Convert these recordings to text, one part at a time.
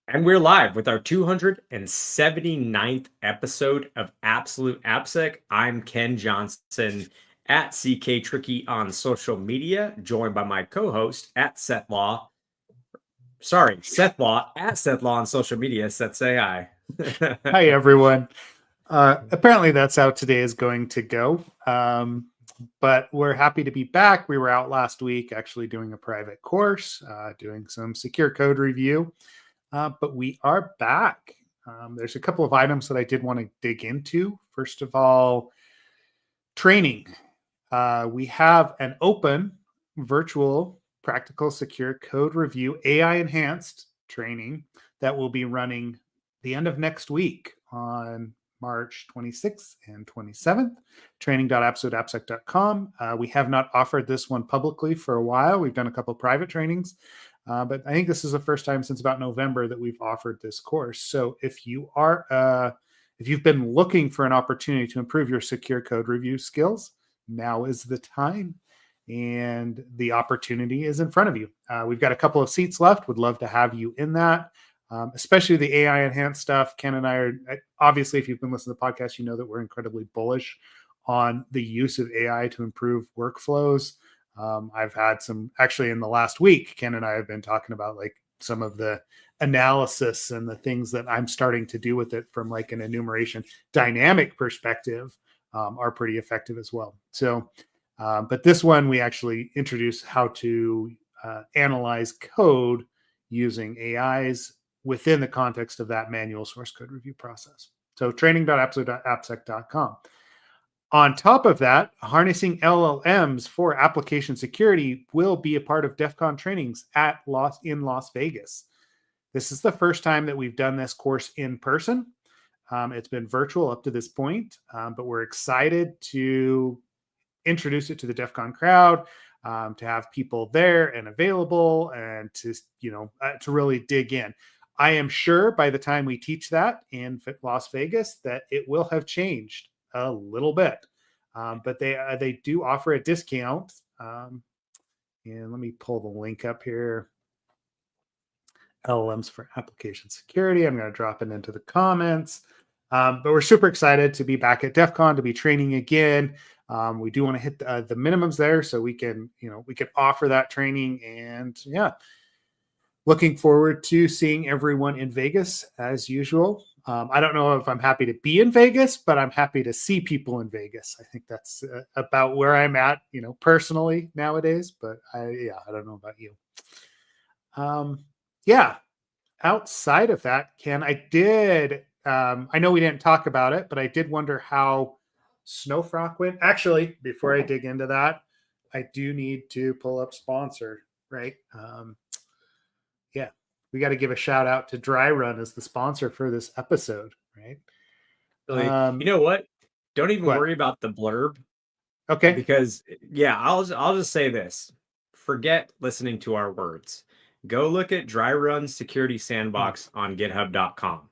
And we're live with our 279th episode of Absolute AppSec. I'm Ken Johnson at CK Tricky on social media, joined by my co-host at Seth Law. Seth Law at Seth Law on social media. Seth, say hi. Hi, everyone. Apparently, that's how today is going to go. But we're happy to be back. We were out last week actually doing a private course, doing some secure code review. But we are back. There's a couple of items that I did want to dig into. First of all, training. We have an open virtual practical secure code review AI enhanced training that will be running the end of next week on March 26th and 27th, training.absoluteappsec.com. We have not offered this one publicly for a while. We've done a couple of private trainings, but I think this is the first time since about November that we've offered this course. So if you've been looking for an opportunity to improve your secure code review skills, now is the time, and the opportunity is in front of you. We've got a couple of seats left. Would love to have you in that, especially the AI enhanced stuff. Ken and I are, obviously, if you've been listening to the podcast, you know that we're incredibly bullish on the use of AI to improve workflows. I've had some, actually in the last week, Ken and I have been talking about like some of the analysis and the things that I'm starting to do with it from like an enumeration dynamic perspective are pretty effective as well. So, but this one, we actually introduce how to analyze code using AIs within the context of that manual source code review process. So training.absolute.appsec.com. On top of that, harnessing LLMs for application security will be a part of DEF CON trainings in Las Vegas. This is the first time that we've done this course in person. It's been virtual up to this point, but we're excited to introduce it to the DEF CON crowd, to have people there and available, and to really dig in. I am sure by the time we teach that in Las Vegas that it will have changed a little bit, but they do offer a discount. And let me pull the link up here. LLMs for application security. I'm going to drop it into the comments. But we're super excited to be back at DEF CON, to be training again. We do want to hit the minimums there so we can offer that training. And yeah, looking forward to seeing everyone in Vegas as usual. I don't know if I'm happy to be in Vegas, but I'm happy to see people in Vegas. I think that's about where I'm at, personally nowadays. But I don't know about you. Yeah. Outside of that, Ken, I know we didn't talk about it, but I did wonder how Snowfrock went. Actually, before I dig into that, I do need to pull up sponsor, right? Yeah, we got to give a shout out to Dry Run as the sponsor for this episode, right? You know what? Don't even What? worry about the blurb. Okay. Because I'll just say this. Forget listening to our words. Go look at Dry Run Security Sandbox on github.com.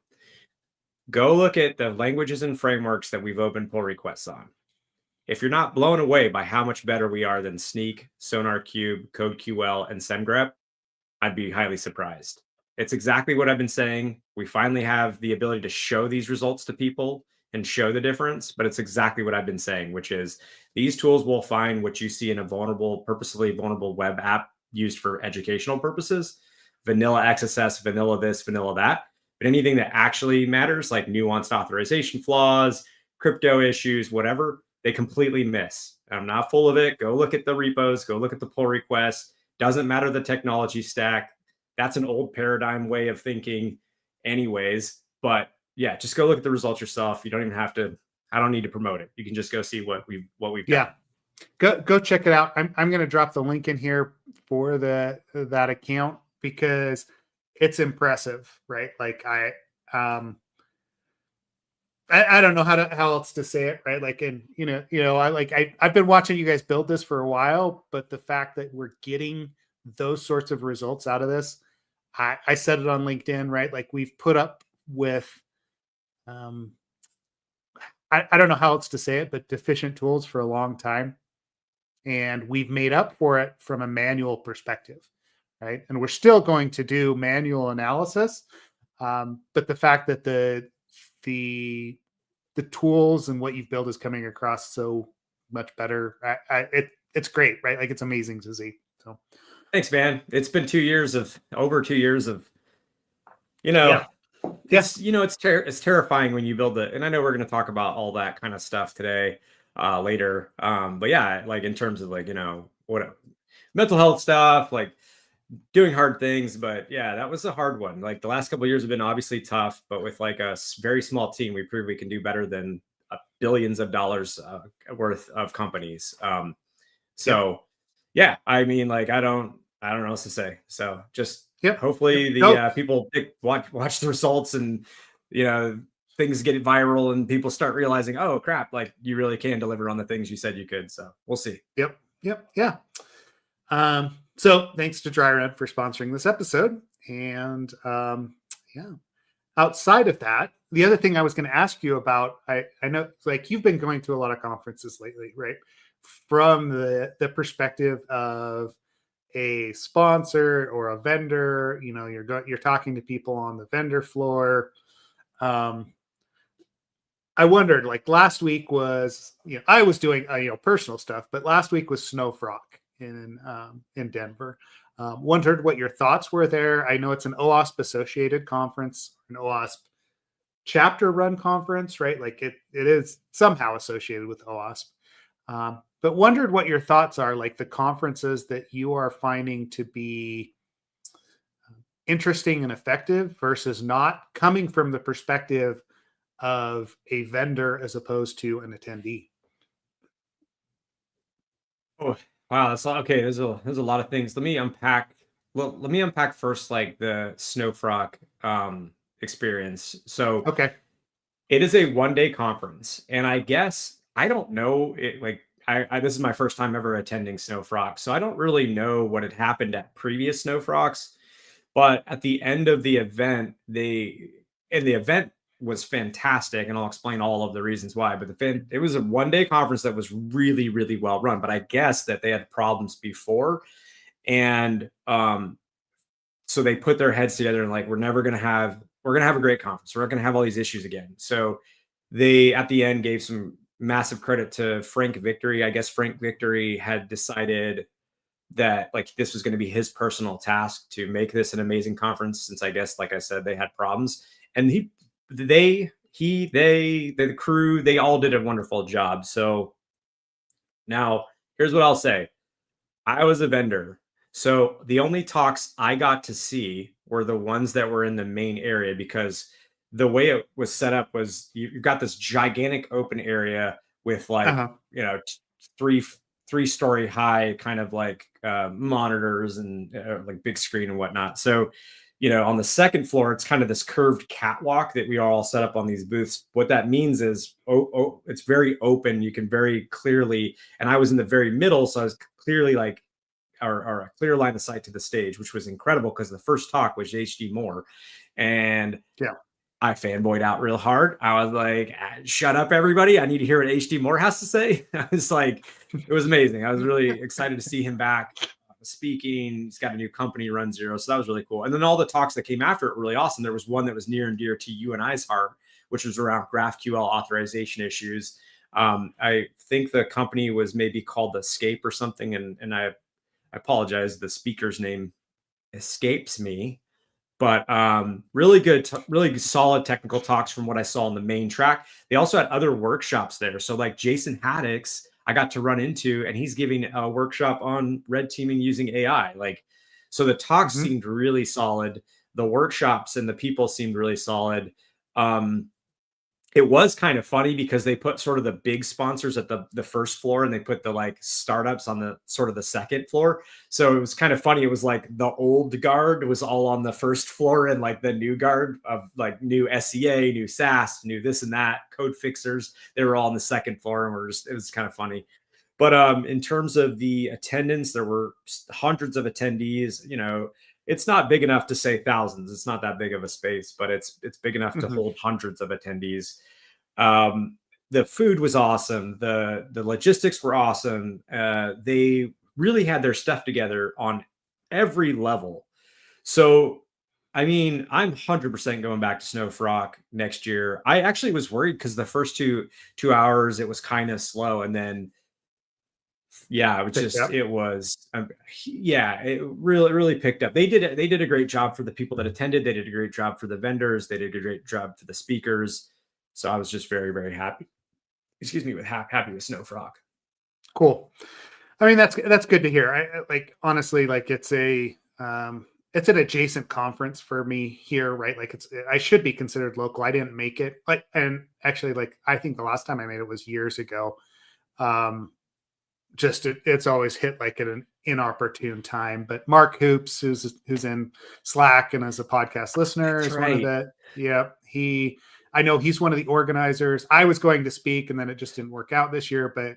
Go look at the languages and frameworks that we've opened pull requests on. If you're not blown away by how much better we are than Sneak, SonarQube, CodeQL, and SemGrep, I'd be highly surprised. It's exactly what I've been saying. We finally have the ability to show these results to people and show the difference, but it's exactly what I've been saying, which is these tools will find what you see in a purposely vulnerable web app used for educational purposes, vanilla XSS, vanilla this, vanilla that. But anything that actually matters, like nuanced authorization flaws, crypto issues, whatever, they completely miss. I'm not full of it. Go look at the repos, go look at the pull requests. Doesn't matter the technology stack. That's an old paradigm way of thinking anyways. But yeah, just go look at the results yourself. You don't even have to, I don't need to promote it. You can just go see what we've done. Yeah. Go check it out. I'm going to drop the link in here for that account because it's impressive, right? Like I don't know how else to say it, right? Like, and I've been watching you guys build this for a while, but the fact that we're getting those sorts of results out of this, I said it on LinkedIn, right? Like we've put up with, I don't know how else to say it, but deficient tools for a long time. And we've made up for it from a manual perspective, right? And we're still going to do manual analysis, But the fact that the the tools and what you've built is coming across so much better, it's great, right? Like it's amazing to see. So Thanks, man. It's been 2 years of over 2 years of, you know, yeah, yeah, it's terrifying when you build it. And I know we're going to talk about all that kind of stuff today, later. But yeah, like in terms of like, what mental health stuff, like doing hard things. But yeah, that was a hard one. Like the last couple of years have been obviously tough, but with like a very small team, we proved we can do better than billions of dollars worth of companies. yep, So yeah, I mean, like I don't know what to say. So just yep, yep. hopefully the No, people watch the results, and you know things get viral and people start realizing, oh crap, like you really can deliver on the things you said you could. So we'll see. yep, yep, yeah. So thanks to Dry Run for sponsoring this episode. And yeah, outside of that, the other thing I was going to ask you about, I know like you've been going to a lot of conferences lately, right? From the perspective of a sponsor or a vendor, you're talking to people on the vendor floor. Um, I wondered, like last week was, I was doing personal stuff, but last week was Snowfrock in Denver. Wondered what your thoughts were there. I know it's an OWASP associated conference, an OWASP chapter run conference, right? Like it is somehow associated with OWASP. But wondered what your thoughts are, like the conferences that you are finding to be interesting and effective versus not, coming from the perspective of a vendor as opposed to an attendee. Oh wow, that's okay. There's a lot of things. Let me unpack. Well, let me unpack first, like the Snowfrock experience. So Okay. it is a 1 day conference, and I guess I don't know it. Like I this is my first time ever attending Snowfrock, so I don't really know what had happened at previous Snowfrocks. But at the end of the event, the event was fantastic, and I'll explain all of the reasons why. But it was a 1 day conference that was really, really well run. But I guess that they had problems before, and so they put their heads together and like we're gonna have a great conference. We're not gonna have all these issues again. So they at the end gave some massive credit to Frank Victory. I guess Frank Victory had decided that like this was going to be his personal task to make this an amazing conference, since I guess like I said they had problems, and the crew, they all did a wonderful job. So now here's what I'll say. I was a vendor. So the only talks I got to see were the ones that were in the main area, because the way it was set up was you got this gigantic open area with like, Uh-huh. three three-story high kind of like monitors and like big screen and whatnot. So, on the second floor, it's kind of this curved catwalk that we are all set up on these booths. What that means is, it's very open. You can very clearly, and I was in the very middle, so I was clearly like or a clear line of sight to the stage, which was incredible because the first talk was HD Moore, and Yeah. I fanboyed out real hard. I was like, "Shut up, everybody! I need to hear what HD Moore has to say." I was like, it was amazing. I was really excited to see him back speaking. He's got a new company, Run Zero, so that was really cool. And then all the talks that came after it were really awesome. There was one that was near and dear to you and I's heart, which was around GraphQL authorization issues. I think the company was maybe called Escape or something, and I apologize, the speaker's name escapes me. But really good, really solid technical talks from what I saw on the main track. They also had other workshops there. So like Jason Haddix, I got to run into, and he's giving a workshop on red teaming using AI. Like, so the talks Mhm. seemed really solid. The workshops and the people seemed really solid. Um, it was kind of funny because they put sort of the big sponsors at the first floor, and they put the like startups on the sort of the second floor. So it was kind of funny. It was like the old guard was all on the first floor, and like the new guard of like new SEA, new SaaS, new this and that, code fixers, they were all on the second floor, and it was kind of funny. But in terms of the attendance, there were hundreds of attendees. It's not big enough to say thousands. It's not that big of a space, but it's big enough to Mhm. hold hundreds of attendees. Um, the food was awesome. The logistics were awesome. They really had their stuff together on every level. So I mean, I'm 100% going back to Snow Frock next year. I actually was worried because the first two hours it was kind of slow, and then yeah, it was Picked just up. it was yeah, it really picked up. They did a great job for the people that attended. They did a great job for the vendors. They did a great job for the speakers. So I was just very happy. Excuse me, with happy with Snow Frock. Cool. I mean, that's good to hear. Like honestly, like it's an adjacent conference for me here, right? Like I should be considered local. I didn't make it, like, and actually, like I think the last time I made it was years ago. Um, it's always hit like at an inopportune time. But Mark Hoops, who's in Slack and as a podcast listener, That's is one of right. the I know he's one of the organizers. I was going to speak and then it just didn't work out this year, but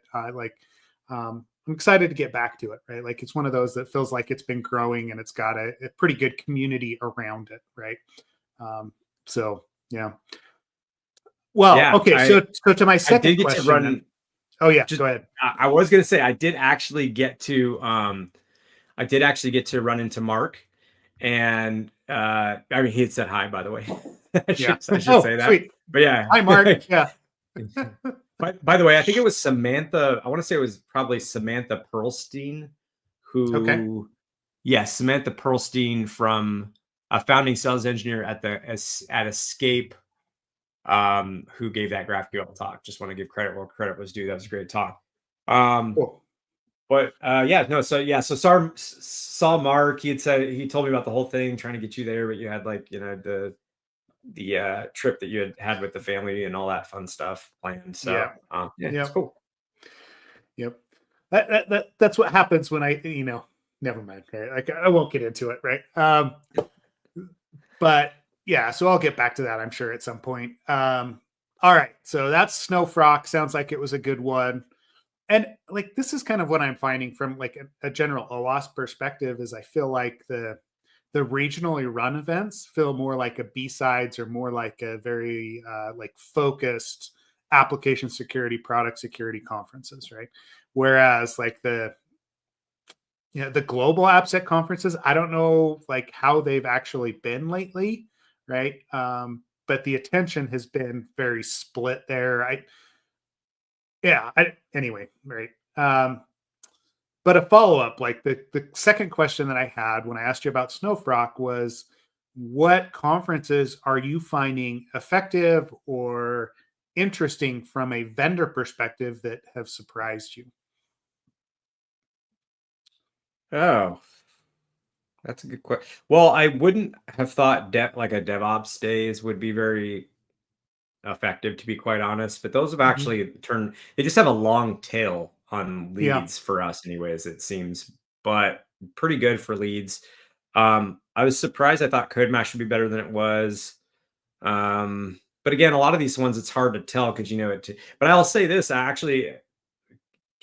I'm excited to get back to it, right? Like it's one of those that feels like it's been growing and it's got a pretty good community around it, right? Um, so yeah. Well, Yeah, okay, so to my I did second get to question then. run. Oh yeah, Just go ahead. I was gonna say I did actually get to run into Mark, and I mean he had said hi, by the way. Yeah. I should Oh, say that. sweet. But yeah. Hi, Mark. Yeah. By the way, I think it was Samantha. I want to say it was probably Samantha Pearlstein, Okay. who, yes, Samantha Pearlstein from a founding sales engineer at Escape, who gave that GraphQL talk. Just want to give credit where credit was due. That was a great talk. Um, Cool. but yeah, no, so yeah, so saw Mark. He told me about the whole thing, trying to get you there, but you had like the trip that you had with the family and all that fun stuff planned. Yeah. So yeah, it's Yep. cool. Yep. That's what happens when never mind. Right? Like I won't get into it, right? But yeah, so I'll get back to that, I'm sure, at some point. All right. So that's Snow Frock. Sounds like it was a good one. And like this is kind of what I'm finding from like a general OWASP perspective is I feel like the regionally run events feel more like a B-sides or more like a very like focused application security, product security conferences, right? Whereas like the global AppSec conferences, I don't know like how they've actually been lately, right? But the attention has been very split there. Anyway, right. But a follow up, like the second question that I had when I asked you about Snowfrock was, what conferences are you finding effective or interesting from a vendor perspective that have surprised you? Oh, that's a good question. Well, I wouldn't have thought like a DevOps days would be very effective, to be quite honest. But those have Mhm. actually turned. They just have a long tail on Yeah. leads for us, anyways. It seems, but pretty good for leads. I was surprised. I thought CodeMash would be better than it was. But again, a lot of these ones it's hard to tell because you know it. But I'll say this: actually,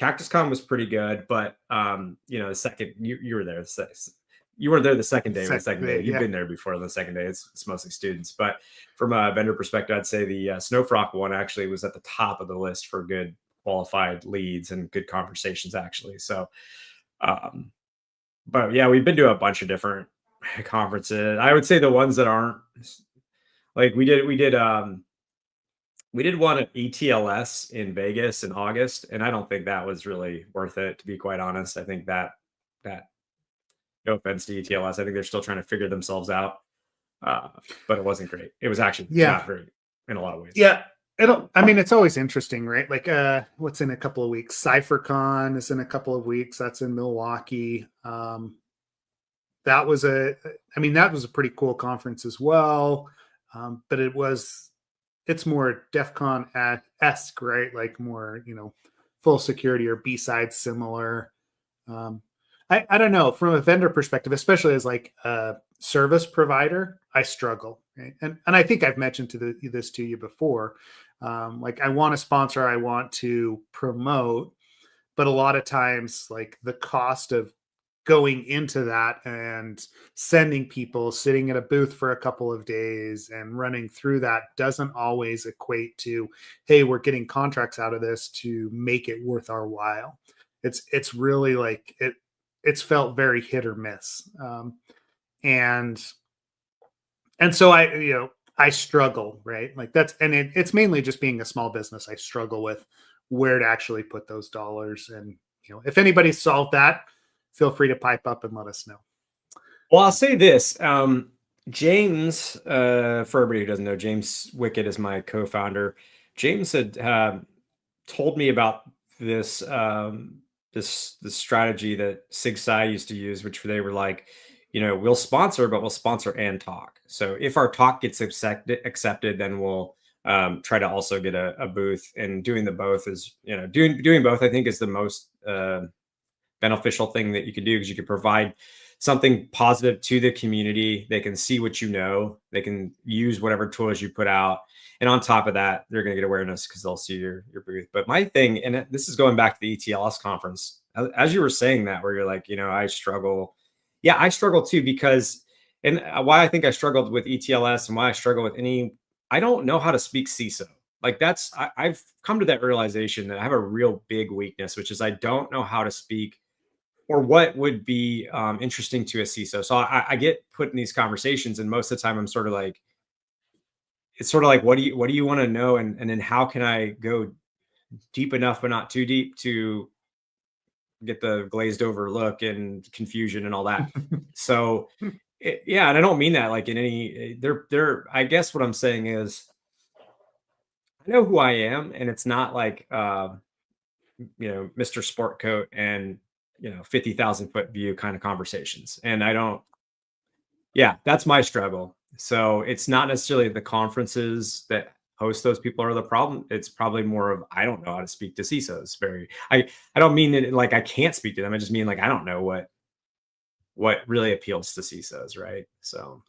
CactusCon was pretty good, but the second you were there, you weren't there the second day, but the second day you've Yeah. been there before. The second day, it's mostly students. But from a vendor perspective, I'd say the Snowfrock one actually was at the top of the list for good qualified leads and good conversations, actually. So, um, but yeah, we've been to a bunch of different conferences. I would say the ones that aren't like we did one at ETLS in Vegas in August, and I don't think that was really worth it, to be quite honest. I think that no offense to ETLS, I think they're still trying to figure themselves out. Uh, but it wasn't great. It was actually Yeah. not great in a lot of ways. Yeah. I mean, it's always interesting, right? Like, what's in a couple of weeks? CypherCon is in a couple of weeks. That's in Milwaukee. That was that was a pretty cool conference as well. But it's more DEF CON esque, right? Like more, full security or B-side similar. Um, I don't know, from a vendor perspective, especially as like a service provider, I struggle. Right? And I think I've mentioned this to you before. Like I want to sponsor, I want to promote, but a lot of times like the cost of going into that and sending people sitting at a booth for a couple of days and running through that doesn't always equate to, hey, we're getting contracts out of this to make it worth our while. It's really like it's felt very hit or miss. And And so I struggle, right? Like it's mainly just being a small business. I struggle with where to actually put those dollars. And, if anybody solved that, feel free to pipe up and let us know. Well, I'll say this. James, for everybody who doesn't know, James Wickett is my co-founder. James had told me about this this strategy that Sig Sai used to use, which they were like, we'll sponsor, but we'll sponsor and talk. So if our talk gets accepted, then we'll try to also get a booth. And doing the both is, doing both, I think, is the most beneficial thing that you can do, because you can provide something positive to the community. They can see what they can use whatever tools you put out. And on top of that, they're going to get awareness because they'll see your booth. But my thing, and this is going back to the ETLS conference, as you were saying that, where you're like, I struggle. Yeah, I struggle too, because, and why I think I struggled with ETLS and why I struggle with I don't know how to speak CISO. Like I've come to that realization that I have a real big weakness, which is I don't know how to speak or what would be interesting to a CISO. So I get put in these conversations, and most of the time I'm sort of like, it's sort of like, what do you want to know? And then how can I go deep enough, but not too deep, to get the glazed over look and confusion and all that. So yeah. And I don't mean that like in any, I guess what I'm saying is, I know who I am, and it's not like, Mr. Sport Coat and 50,000 foot view kind of conversations. And I don't, yeah, that's my struggle. So it's not necessarily the conferences that host those people are the problem. It's probably more of, I don't know how to speak to CISOs. I don't mean it like I can't speak to them. I just mean like I don't know what really appeals to CISOs, right? So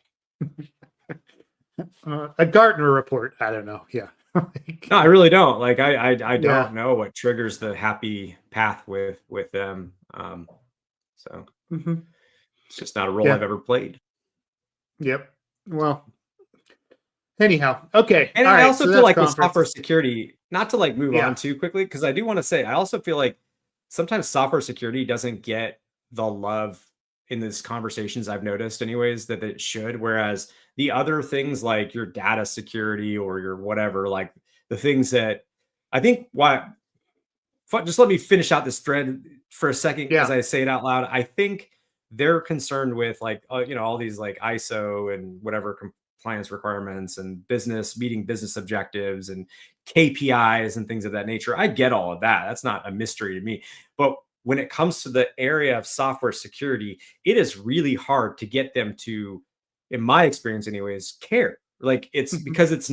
A Gartner report. I don't know. Yeah. no, I really don't. Like I Yeah. don't know what triggers the happy path with them. So Mm-hmm. it's just not a role Yeah. I've ever played. Yep. Well, anyhow. Okay. And All I right. also So feel that's like with software conference. security, not to like move on Yeah. too quickly, because I do want to say, I also feel like sometimes software security doesn't get the love in these conversations, I've noticed anyways, that it should. Whereas the other things like your data security or your whatever, like the things that I think just let me finish out this thread for a second as Yeah. I say it out loud. I think they're concerned with like, all these like ISO and whatever compliance requirements and meeting business objectives and KPIs and things of that nature. I get all of that. That's not a mystery to me. But when it comes to the area of software security, it is really hard to get them to, in my experience anyways, care. Like it's because it's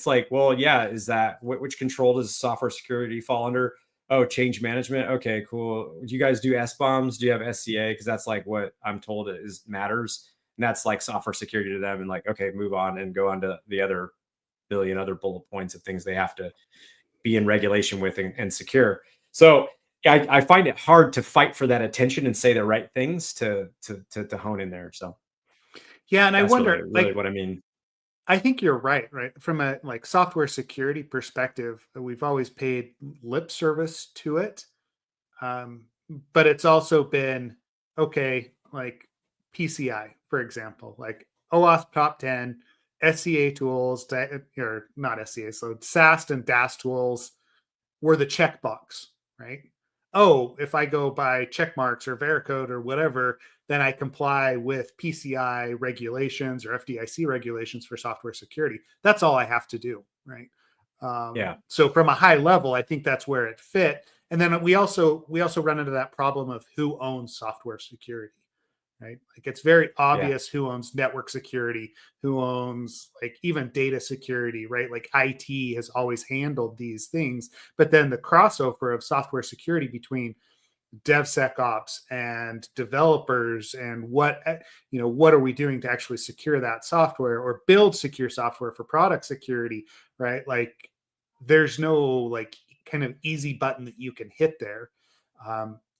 like, well, yeah, is that which control does software security fall under? Oh, change management. Okay, cool. Do you guys do SBOMs? Do you have SCA? Because that's like what I'm told is matters. And that's like software security to them. And like, okay, move on and go on to the other billion other bullet points of things they have to be in regulation with and secure. So I find it hard to fight for that attention and say the right things to hone in there. So Yeah. And I that's really, wonder, really like, what I mean. I think you're right, right? From a like software security perspective, we've always paid lip service to it. Um, but it's also been okay, like PCI, for example, like OAuth top 10, SCA tools, or not SCA, so SAST and DAS tools were the checkbox, right? Oh, if I go by checkmarks or Veracode or whatever, then I comply with PCI regulations or FDIC regulations for software security. That's all I have to do, right? Yeah. So from a high level, I think that's where it fit. And then we also run into that problem of who owns software security, right? Like it's very Yeah. obvious who owns network security, who owns like even data security, right? Like IT has always handled these things, but then the crossover of software security between DevSecOps and developers and what are we doing to actually secure that software or build secure software for product security, right? Like there's no like kind of easy button that you can hit there,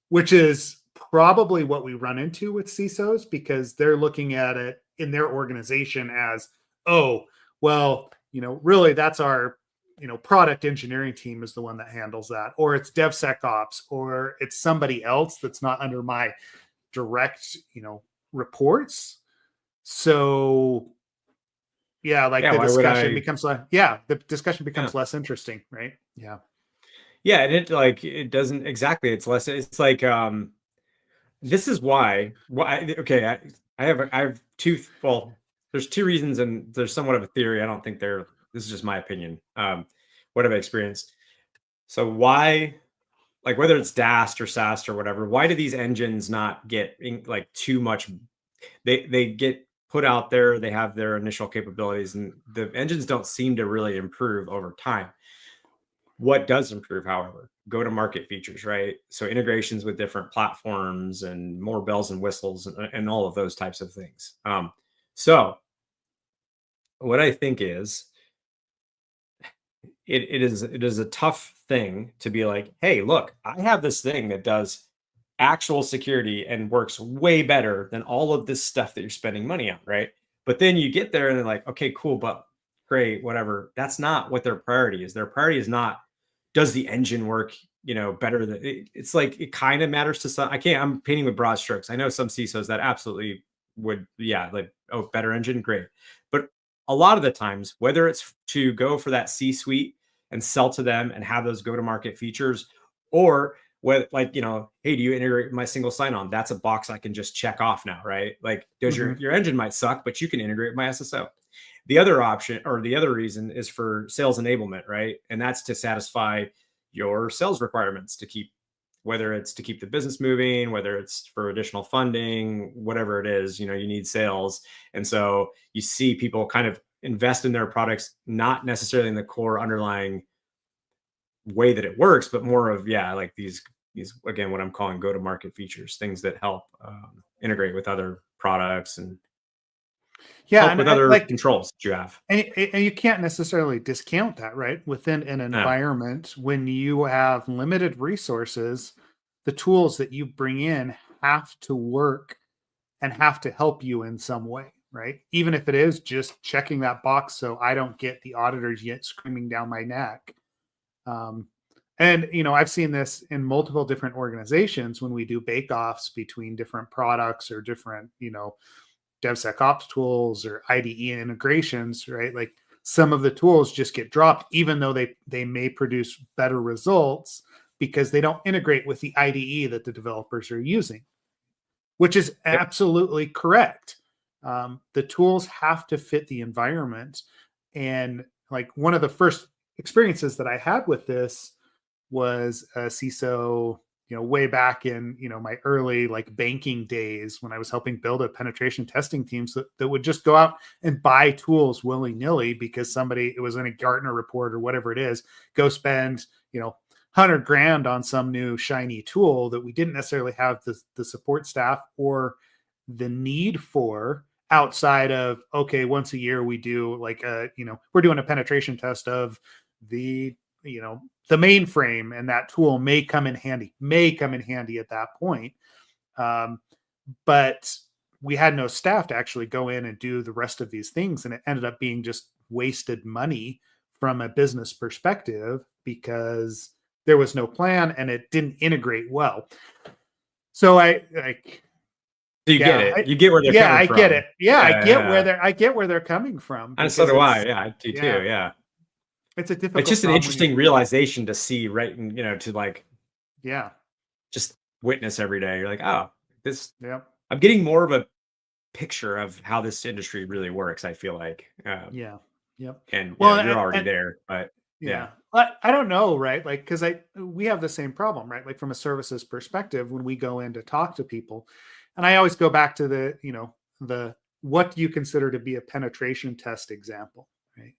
which is probably what we run into with CISOs because they're looking at it in their organization as, oh, well, really that's our product engineering team is the one that handles that, or it's DevSecOps, or it's somebody else that's not under my direct, reports. So like Yeah, the why would discussion I? becomes the discussion Yeah. becomes less interesting, right? Yeah. Yeah, and it like it doesn't exactly. It's less. It's like this is why okay, I have two. Well, there's two reasons, and there's somewhat of a theory. I don't think they're. This is just my opinion. What have I experienced? So why, like whether it's DAST or SAST or whatever, why do these engines not get like too much? They get put out there. They have their initial capabilities, and the engines don't seem to really improve over time. What does improve, however, go to market features, right? So integrations with different platforms and more bells and whistles and all of those types of things. So what I think is it is a tough thing to be like, hey, look, I have this thing that does actual security and works way better than all of this stuff that you're spending money on, right? But then you get there and they're like, okay, cool, but great, whatever. That's not what their priority is. Their priority is not, does the engine work, better than it's like it kind of matters to some. I'm painting with broad strokes. I know some CISOs that absolutely would, yeah, like, oh, better engine, great. But a lot of the times, whether it's to go for that C-suite and sell to them and have those go-to-market features, or whether, like, hey, do you integrate my single sign-on? That's a box I can just check off now, right? Like, does Hmm. your engine might suck, but you can integrate with my SSO. The other option, or the other reason, is for sales enablement, right? And that's to satisfy your sales requirements to keep, whether it's to keep the business moving, whether it's for additional funding, whatever it is, you need sales. And so you see people kind of invest in their products, not necessarily in the core underlying way that it works, but more of, yeah, like these again, what I'm calling go to market features, things that help integrate with other products and Yeah, help and with other like, controls that you have. and you can't necessarily discount that, right? Within an Yeah. environment, when you have limited resources, the tools that you bring in have to work and have to help you in some way, right? Even if it is just checking that box so I don't get the auditors yet screaming down my neck. Um, and I've seen this in multiple different organizations when we do bake-offs between different products or different, DevSecOps tools or IDE integrations, right? Like some of the tools just get dropped, even though they may produce better results because they don't integrate with the IDE that the developers are using, which is Yep. absolutely correct. The tools have to fit the environment. And like one of the first experiences that I had with this was a CISO, way back in, my early like banking days when I was helping build a penetration testing teams that would just go out and buy tools willy nilly because somebody, it was in a Gartner report or whatever it is, go spend, 100 grand on some new shiny tool that we didn't necessarily have the support staff or the need for outside of, okay, once a year we do like we're doing a penetration test of the, the mainframe, and that tool may come in handy at that point. Um, but we had no staff to actually go in and do the rest of these things. And it ended up being just wasted money from a business perspective because there was no plan and it didn't integrate well. So I like, So you get yeah, it. You get where they're coming I get it. from. Yeah, Yeah, yeah. I get where they're coming from And so because do I. Yeah, I do too. yeah, Yeah. it's a It's difficult just an problem when you, interesting realization to see, right? And, to like yeah, just witness every day. You're like, oh, this, yeah, I'm getting more of a picture of how this industry really works, I feel like. yeah, yep. And, Well, you're already and there, but yeah. yeah. I don't know, right? Like, because we have the same problem, right? Like from a services perspective, when we go in to talk to people, and I always go back to the, the what do you consider to be a penetration test example, right?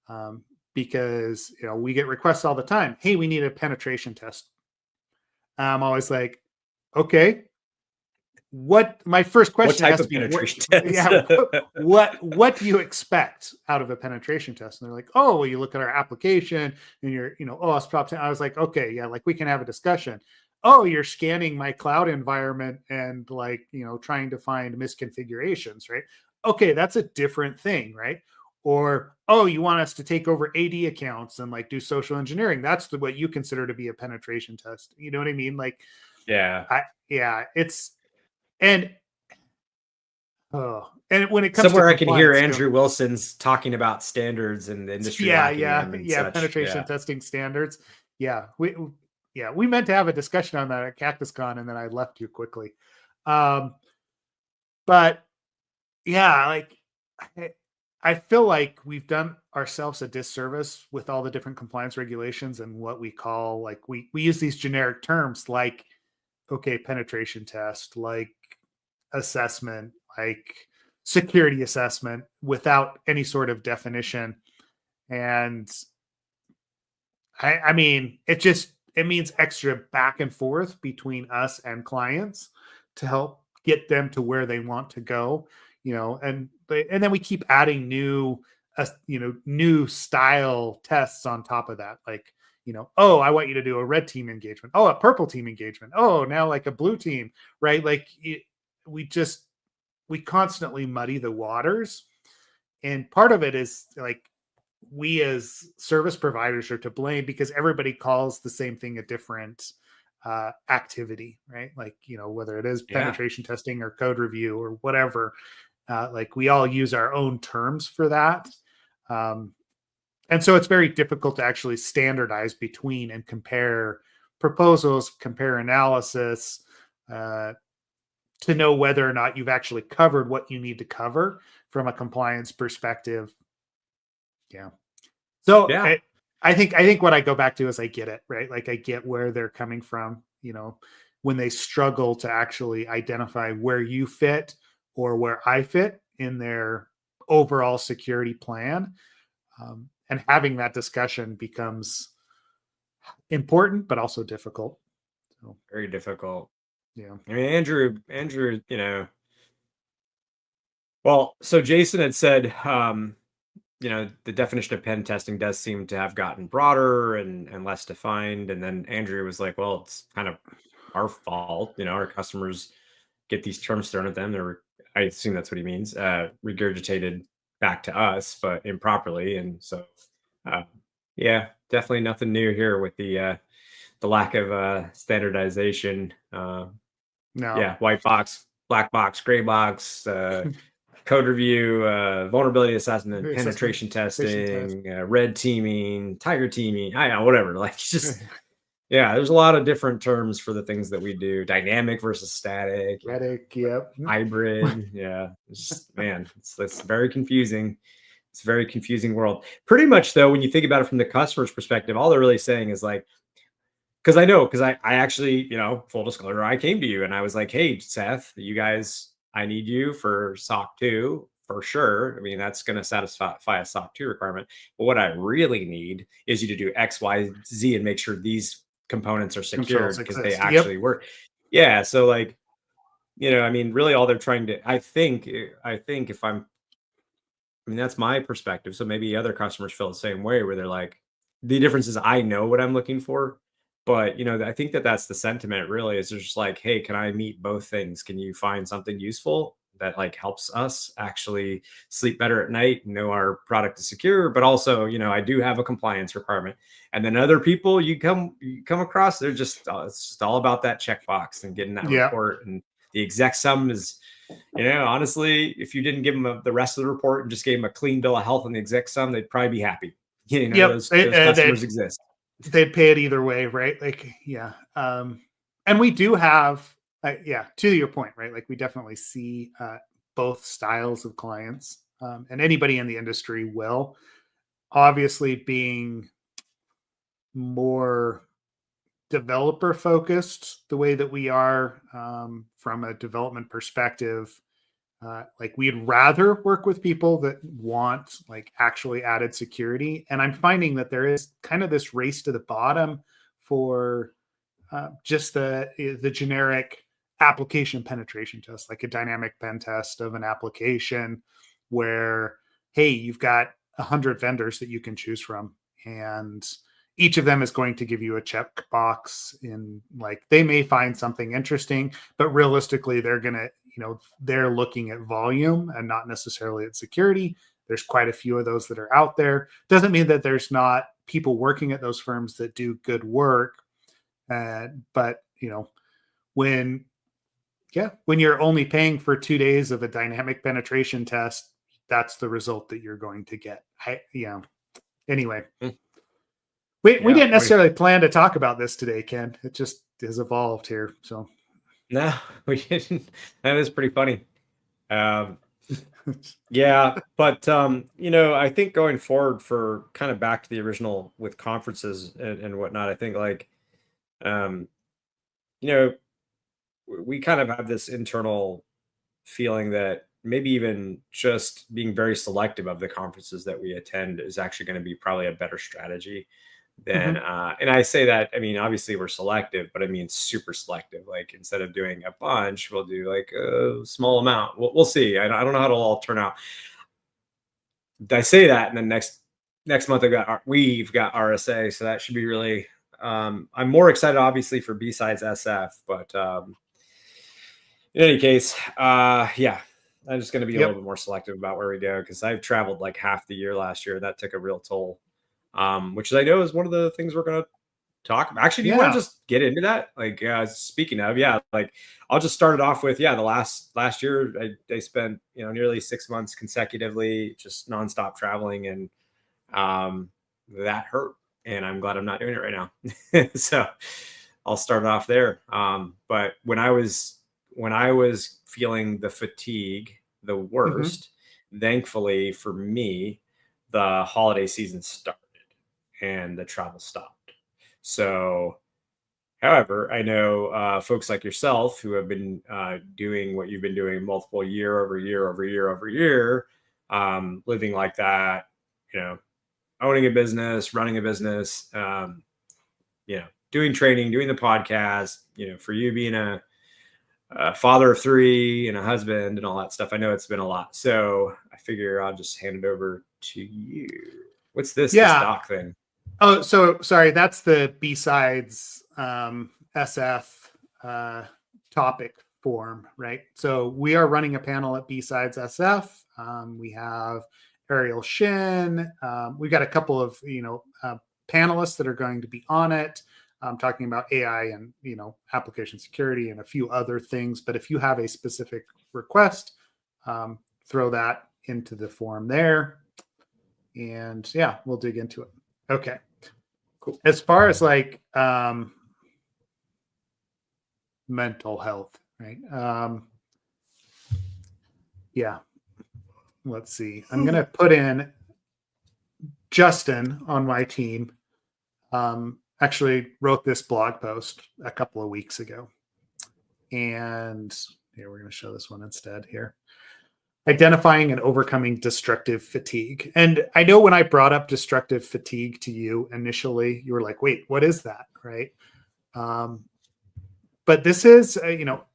Um, because we get requests all the time. Hey, we need a penetration test. I'm always like, okay, what my first What question type has to of be what penetration test? yeah what do you expect out of a penetration test? And they're like, oh, well, you look at our application and you're oh, it's prop 10. I was like, okay, yeah, like we can have a discussion. Oh, you're scanning my cloud environment and like trying to find misconfigurations, right? Okay, that's a different thing, right? Or oh, you want us to take over AD accounts and like do social engineering. That's what you consider to be a penetration test. You know what I mean? Like Yeah. I yeah, it's and oh, And when it comes to Somewhere I can hear compliance too, Andrew Wilson's talking about standards and the industry lacking them and such. penetration Yeah. testing standards. Yeah, we meant to have a discussion on that at CactusCon, and then I left you quickly. Um, but yeah, like I, I feel like we've done ourselves a disservice with all the different compliance regulations and what we call, like, we use these generic terms like, okay, penetration test, like assessment, like security assessment, without any sort of definition. And I mean, it means extra back and forth between us and clients to help get them to where they want to go, and then we keep adding new style tests on top of that, like, oh, I want you to do a red team engagement, oh, a purple team engagement, oh, now like a blue team, right? Like we just we constantly muddy the waters, and part of it is like we as service providers are to blame because everybody calls the same thing a different activity, right? Like, whether it is Yeah. penetration testing or code review or whatever, like we all use our own terms for that. Um, and so it's very difficult to actually standardize between and compare proposals, compare analysis, uh, to know whether or not you've actually covered what you need to cover from a compliance perspective. Yeah. So Yeah. I think what I go back to is I get it, right? Like I get where they're coming from, when they struggle to actually identify where you fit or where I fit in their overall security plan. And having that discussion becomes important, but also difficult. So, Very difficult. yeah. I mean, Andrew, well, so Jason had said, the definition of pen testing does seem to have gotten broader and less defined. And then Andrew was like, well, it's kind of our fault. Our customers get these terms thrown at them. I assume that's what he means, regurgitated back to us, but improperly. And so, uh, yeah, definitely nothing new here with the lack of standardization. No. Yeah, white box, black box, gray box, code review, vulnerability assessment, Assessment, penetration penetration test. testing, red teaming, tiger teaming. I know, whatever. Like, just yeah, there's a lot of different terms for the things that we do. Dynamic versus static. Yeah, Reddick, yep. hybrid. Yeah, man, it's very confusing. It's a very confusing world. Pretty much though, when you think about it from the customer's perspective, all they're really saying is like, because I actually, full disclosure, I came to you and I was like, hey, Seth, I need you for SOC 2 for sure. I mean, that's going to satisfy a SOC 2 requirement. But what I really need is you to do X, Y, Z and make sure these components are Controls secured because they exist. Yep. actually work. Yeah. So, like, I mean, really all they're trying to, I think if I mean, that's my perspective. So maybe other customers feel the same way where they're like, the difference is I know what I'm looking for. But, I think that that's the sentiment really is just like, hey, can I meet both things? Can you find something useful that like helps us actually sleep better at night, know our product is secure, but also, I do have a compliance requirement. And then other people you come across, they're just, it's just all about that checkbox and getting that Yeah. report. And the exec sum is, honestly, if you didn't give them the rest of the report and just gave them a clean bill of health on the exec sum, they'd probably be happy. Yep. Those customers exist. They'd pay it either way, right? Like, yeah. And we do have, yeah, to your point, right? Like, we definitely see both styles of clients, and anybody in the industry will. Obviously, being more developer focused, the way that we are, from a development perspective, like we'd rather work with people that want like actually added security. And I'm finding that there is kind of this race to the bottom for just the generic application penetration test, like a dynamic pen test of an application where, hey, you've got 100 vendors that you can choose from, and each of them is going to give you a checkbox. In like, they may find something interesting, but realistically they're going to, they're looking at volume and not necessarily at security. There's quite a few of those that are out there. Doesn't mean that there's not people working at those firms that do good work. But when Yeah. When you're only paying for 2 days of a dynamic penetration test, that's the result that you're going to get. Anyway, Mm. we Yeah. didn't necessarily plan to talk about this today, Ken. It just has evolved here. So No, we didn't. That is pretty funny. Um, yeah, but I think going forward for kind of back to the original with conferences and whatnot, I think like um, you know, we kind of have this internal feeling that maybe even just being very selective of the conferences that we attend is actually going to be probably a better strategy than Mhm. and I say that, I mean, obviously we're selective, but I mean super selective. Like instead of doing a bunch, we'll do like a small amount. We'll see. I don't know how it'll all turn out. I say that, and then next month we've got RSA, so that should be really. I'm more excited, obviously, for B-sides SF, but in any case, yeah, I'm just going to be a little Yep. bit more selective about where we go because I've traveled like half the year last year. That took a real toll, which I know is one of the things we're going to talk about. Actually, do you want to Yeah. just get into that? Like, speaking of, yeah, like I'll just start it off with, yeah, the last year I spent, nearly 6 months consecutively just nonstop traveling, and that hurt. And I'm glad I'm not doing it right now. So I'll start off there. But when I was feeling the fatigue the Mhm. worst, thankfully for me, the holiday season started and the travel stopped. So, however, I know folks like yourself who have been doing what you've been doing multiple year over year over year over year, living like that, you know, owning a business, running a business, doing training, doing the podcast, for you being a father of three and a husband and all that stuff. I know it's been a lot. So I figure I'll just hand it over to you. What's this Yeah. doc thing? Oh, so sorry. That's the B-sides SF topic form, right? So we are running a panel at B-sides SF. We have Ariel Shin. We've got a couple of panelists that are going to be on it, talking about AI and application security and a few other things. But if you have a specific request, throw that into the form there, and yeah, we'll dig into it. Okay. Cool. As far as like mental health, right? Yeah, let's see. I'm gonna put in Justin on my team. Actually wrote this blog post a couple of weeks ago, and here we're going to show this one instead here. Identifying and overcoming destructive fatigue. And I know when I brought up destructive fatigue to you initially, you were like, wait, what is that? Right. Um, but this is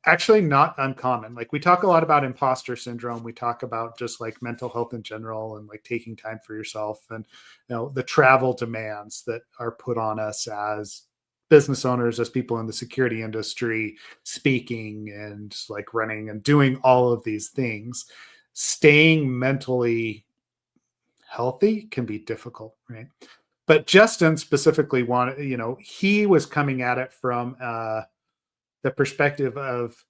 actually not uncommon. Like, we talk a lot about imposter syndrome, we talk about just like mental health in general, and like taking time for yourself, and the travel demands that are put on us as business owners, as people in the security industry, speaking and like running and doing all of these things. Staying mentally healthy can be difficult, right? But Justin specifically wanted, he was coming at it from the perspective of,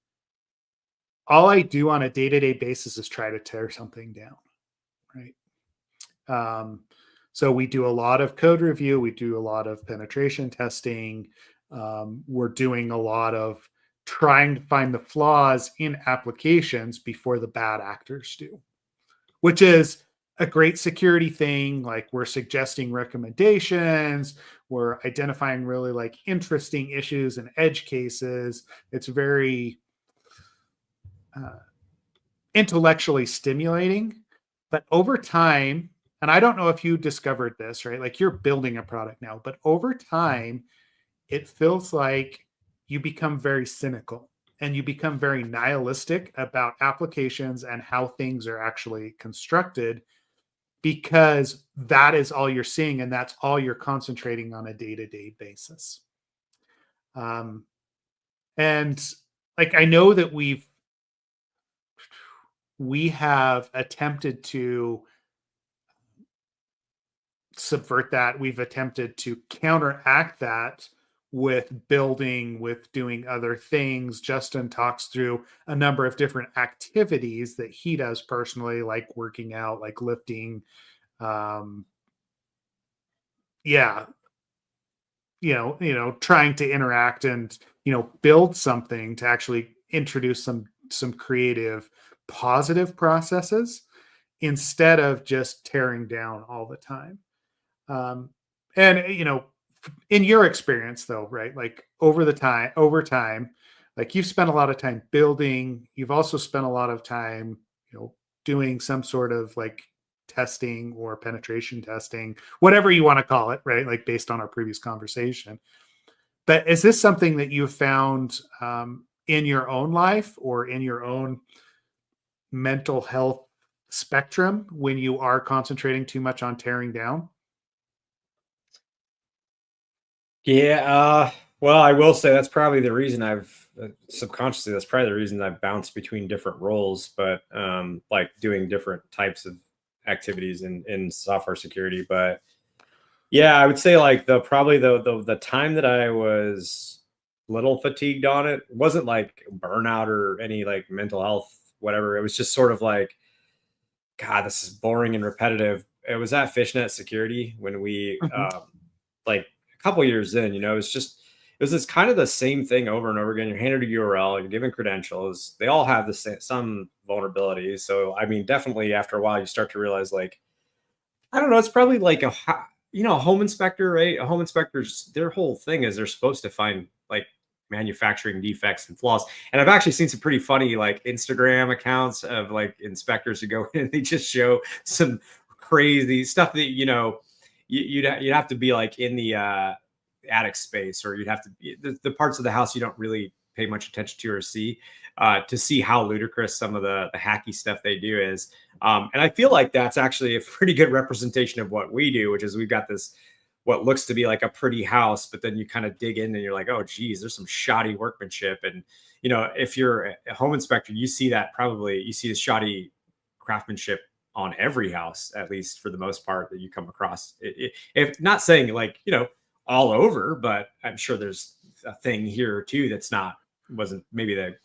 all I do on a day-to-day basis is try to tear something down, right? So we do a lot of code review, we do a lot of penetration testing, we're doing a lot of trying to find the flaws in applications before the bad actors do, which is a great security thing. Like, we're suggesting recommendations, we're identifying really like interesting issues and edge cases. It's very intellectually stimulating. But over time, and I don't know if you discovered this, right? Like, you're building a product now, but over time, it feels like you become very cynical and you become very nihilistic about applications and how things are actually constructed, because that is all you're seeing and that's all you're concentrating on a day-to-day basis. Um, and like, I know that we have attempted to subvert that. We've attempted to counteract that with building, with doing other things. Justin talks through a number of different activities that he does personally, like working out, like lifting. Um, yeah, trying to interact and build something to actually introduce some creative, positive processes instead of just tearing down all the time. Um, and in your experience though, right? Like over time, like you've spent a lot of time building, you've also spent a lot of time, doing some sort of like testing or penetration testing, whatever you want to call it, right? Like based on our previous conversation. But is this something that you've found in your own life or in your own mental health spectrum when you are concentrating too much on tearing down? Yeah, well, I will say that's probably the reason I've subconsciously, that's probably the reason I've bounced between different roles, but like doing different types of activities in software security. But yeah, I would say like probably the time that I was little fatigued on it wasn't like burnout or any like mental health, whatever. It was just sort of like, God, this is boring and repetitive. It was at Fishnet Security when we Mhm. like a couple years in, it was this kind of the same thing over and over again. You're handed a URL, you're given credentials. They all have the same some vulnerabilities. So I mean, definitely after a while, you start to realize like I don't know. It's probably like a home inspector, right? A home inspector's their whole thing is they're supposed to find like manufacturing defects and flaws. And I've actually seen some pretty funny like Instagram accounts of like inspectors who go in and they just show some crazy stuff that you'd have to be like in the attic space, or you'd have to be the parts of the house you don't really pay much attention to or see to see how ludicrous some of the hacky stuff they do is. And I feel like that's actually a pretty good representation of what we do, which is we've got this what looks to be like a pretty house, but then you kind of dig in and you're like, oh, geez, there's some shoddy workmanship. And if you're a home inspector, you see that probably you see the shoddy craftsmanship on every house, at least for the most part that you come across. If not saying like all over, but I'm sure there's a thing here or two that's not wasn't maybe the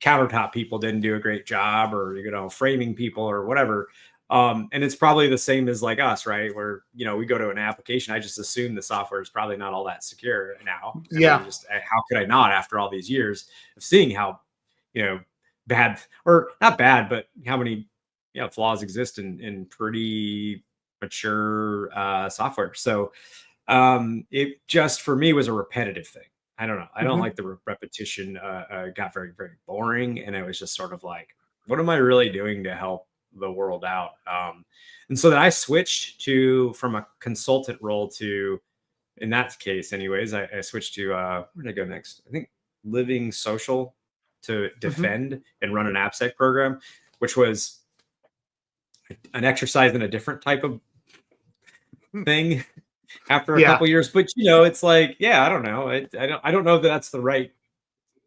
countertop people didn't do a great job, or framing people or whatever. And it's probably the same as like us, right? Where we go to an application, I just assume the software is probably not all that secure now. I mean, Yeah. just how could I not after all these years of seeing how you know bad, or not bad, but how many flaws exist in pretty mature software. So it just for me was a repetitive thing. I don't know. I don't Mhm. like the repetition. Got very, very boring, and it was just sort of like, what am I really doing to help the world out? And so then I switched to from a consultant role to, in that case, anyways, I switched to where did I go next? I think Living Social to Mhm. defend and run an AppSec program, which was an exercise in a different type of Hmm. thing after a Yeah. couple years. But it's like, yeah, I don't know. I don't know that that's the right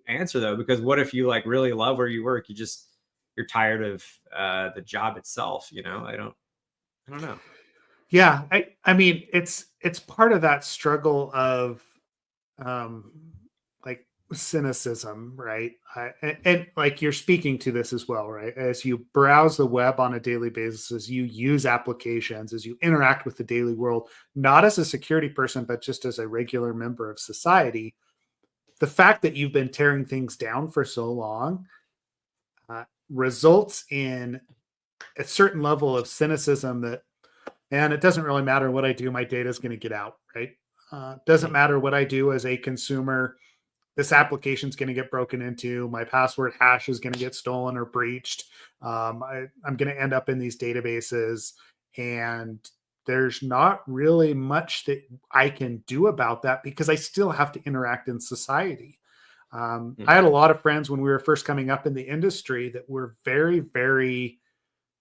answer though, because what if you like really love where you work? You're tired of the job itself. I don't know. Yeah. I mean, it's part of that struggle of um like cynicism, right? And like you're speaking to this as well, right? As you browse the web on a daily basis, as you use applications, as you interact with the daily world, not as a security person, but just as a regular member of society, the fact that you've been tearing things down for so long results in a certain level of cynicism that, and it doesn't really matter what I do, my data is going to get out, right? Doesn't matter what I do as a consumer, this application is going to get broken into, my password hash is going to get stolen or breached. I'm going to end up in these databases, and there's not really much that I can do about that because I still have to interact in society. I had a Mhm. lot of friends when we were first coming up in the industry that were very, very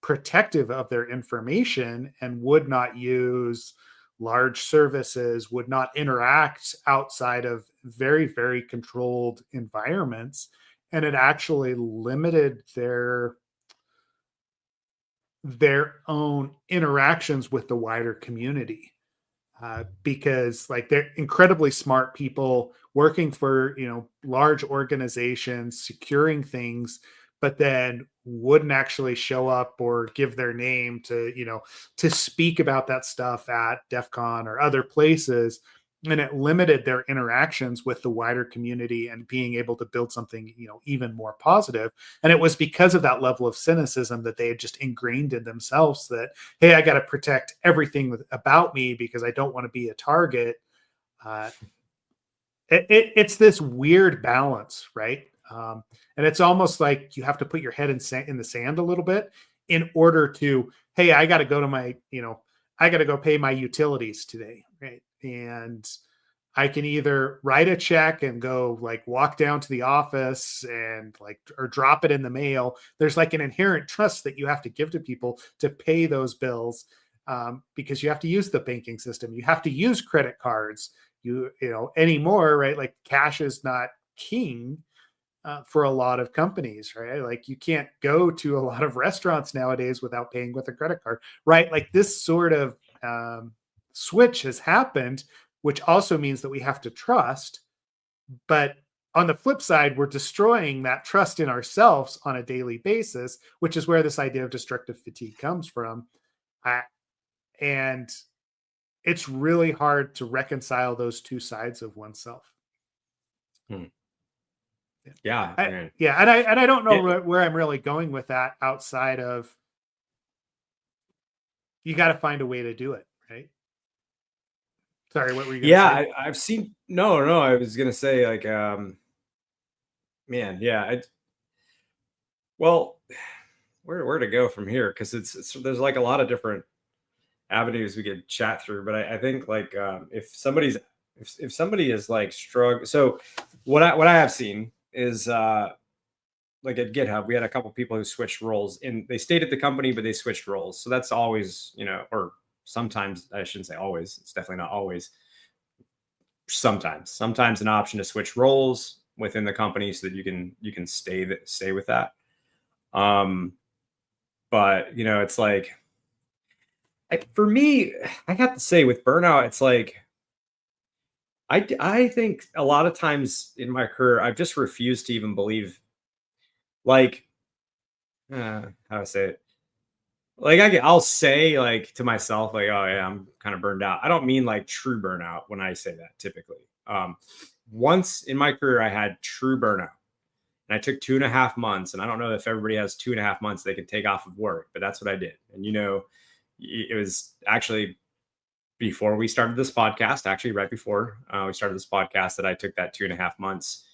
protective of their information and would not use large services, would not interact outside of very, very controlled environments. And it actually limited their own interactions with the wider community. because like they're incredibly smart people working for large organizations, securing things, but then wouldn't actually show up or give their name to speak about that stuff at DEF CON or other places. And it limited their interactions with the wider community and being able to build something even more positive. And it was because of that level of cynicism that they had just ingrained in themselves that, hey, I got to protect everything about me because I don't want to be a target. uh, it's this weird balance, right? And it's almost like you have to put your head in the sand a little bit in order to, hey, I got to go to my, I got to go pay my utilities today, right? And I can either write a check and go like walk down to the office and like, or drop it in the mail. There's like an inherent trust that you have to give to people to pay those bills, because you have to use the banking system. You have to use credit cards, anymore, right? Like cash is not king for a lot of companies, right? Like you can't go to a lot of restaurants nowadays without paying with a credit card, right? Like this sort of switch has happened, which also means that we have to trust. But on the flip side, we're destroying that trust in ourselves on a daily basis, which is where this idea of destructive fatigue comes from. And it's really hard to reconcile those two sides of oneself. Yeah. And I don't know where I'm really going with that outside of you got to find a way to do it, right? Sorry, what were you going to say? I've seen, no, I was going to say like, man, yeah. Well, where to go from here? Cause it's, there's like a lot of different avenues we could chat through, but I think like, if somebody is like struggling, so what I have seen is, like at GitHub, we had a couple people who switched roles and they stayed at the company, but they switched roles. So that's always, or sometimes, I shouldn't say always, it's definitely not always. Sometimes an option to switch roles within the company so that you can stay with that. But it's like, for me, I have to say with burnout, it's like, I think a lot of times in my career, I've just refused to even believe, like, how do I say it? Like I'll say like to myself, like, oh yeah, I'm kind of burned out. I don't mean like true burnout when I say that typically. Once in my career, I had true burnout. And I took 2.5 months. And I don't know if everybody has 2.5 months they can take off of work, but that's what I did. And it was actually before we started this podcast, actually right before we started this podcast, that I took that 2.5 months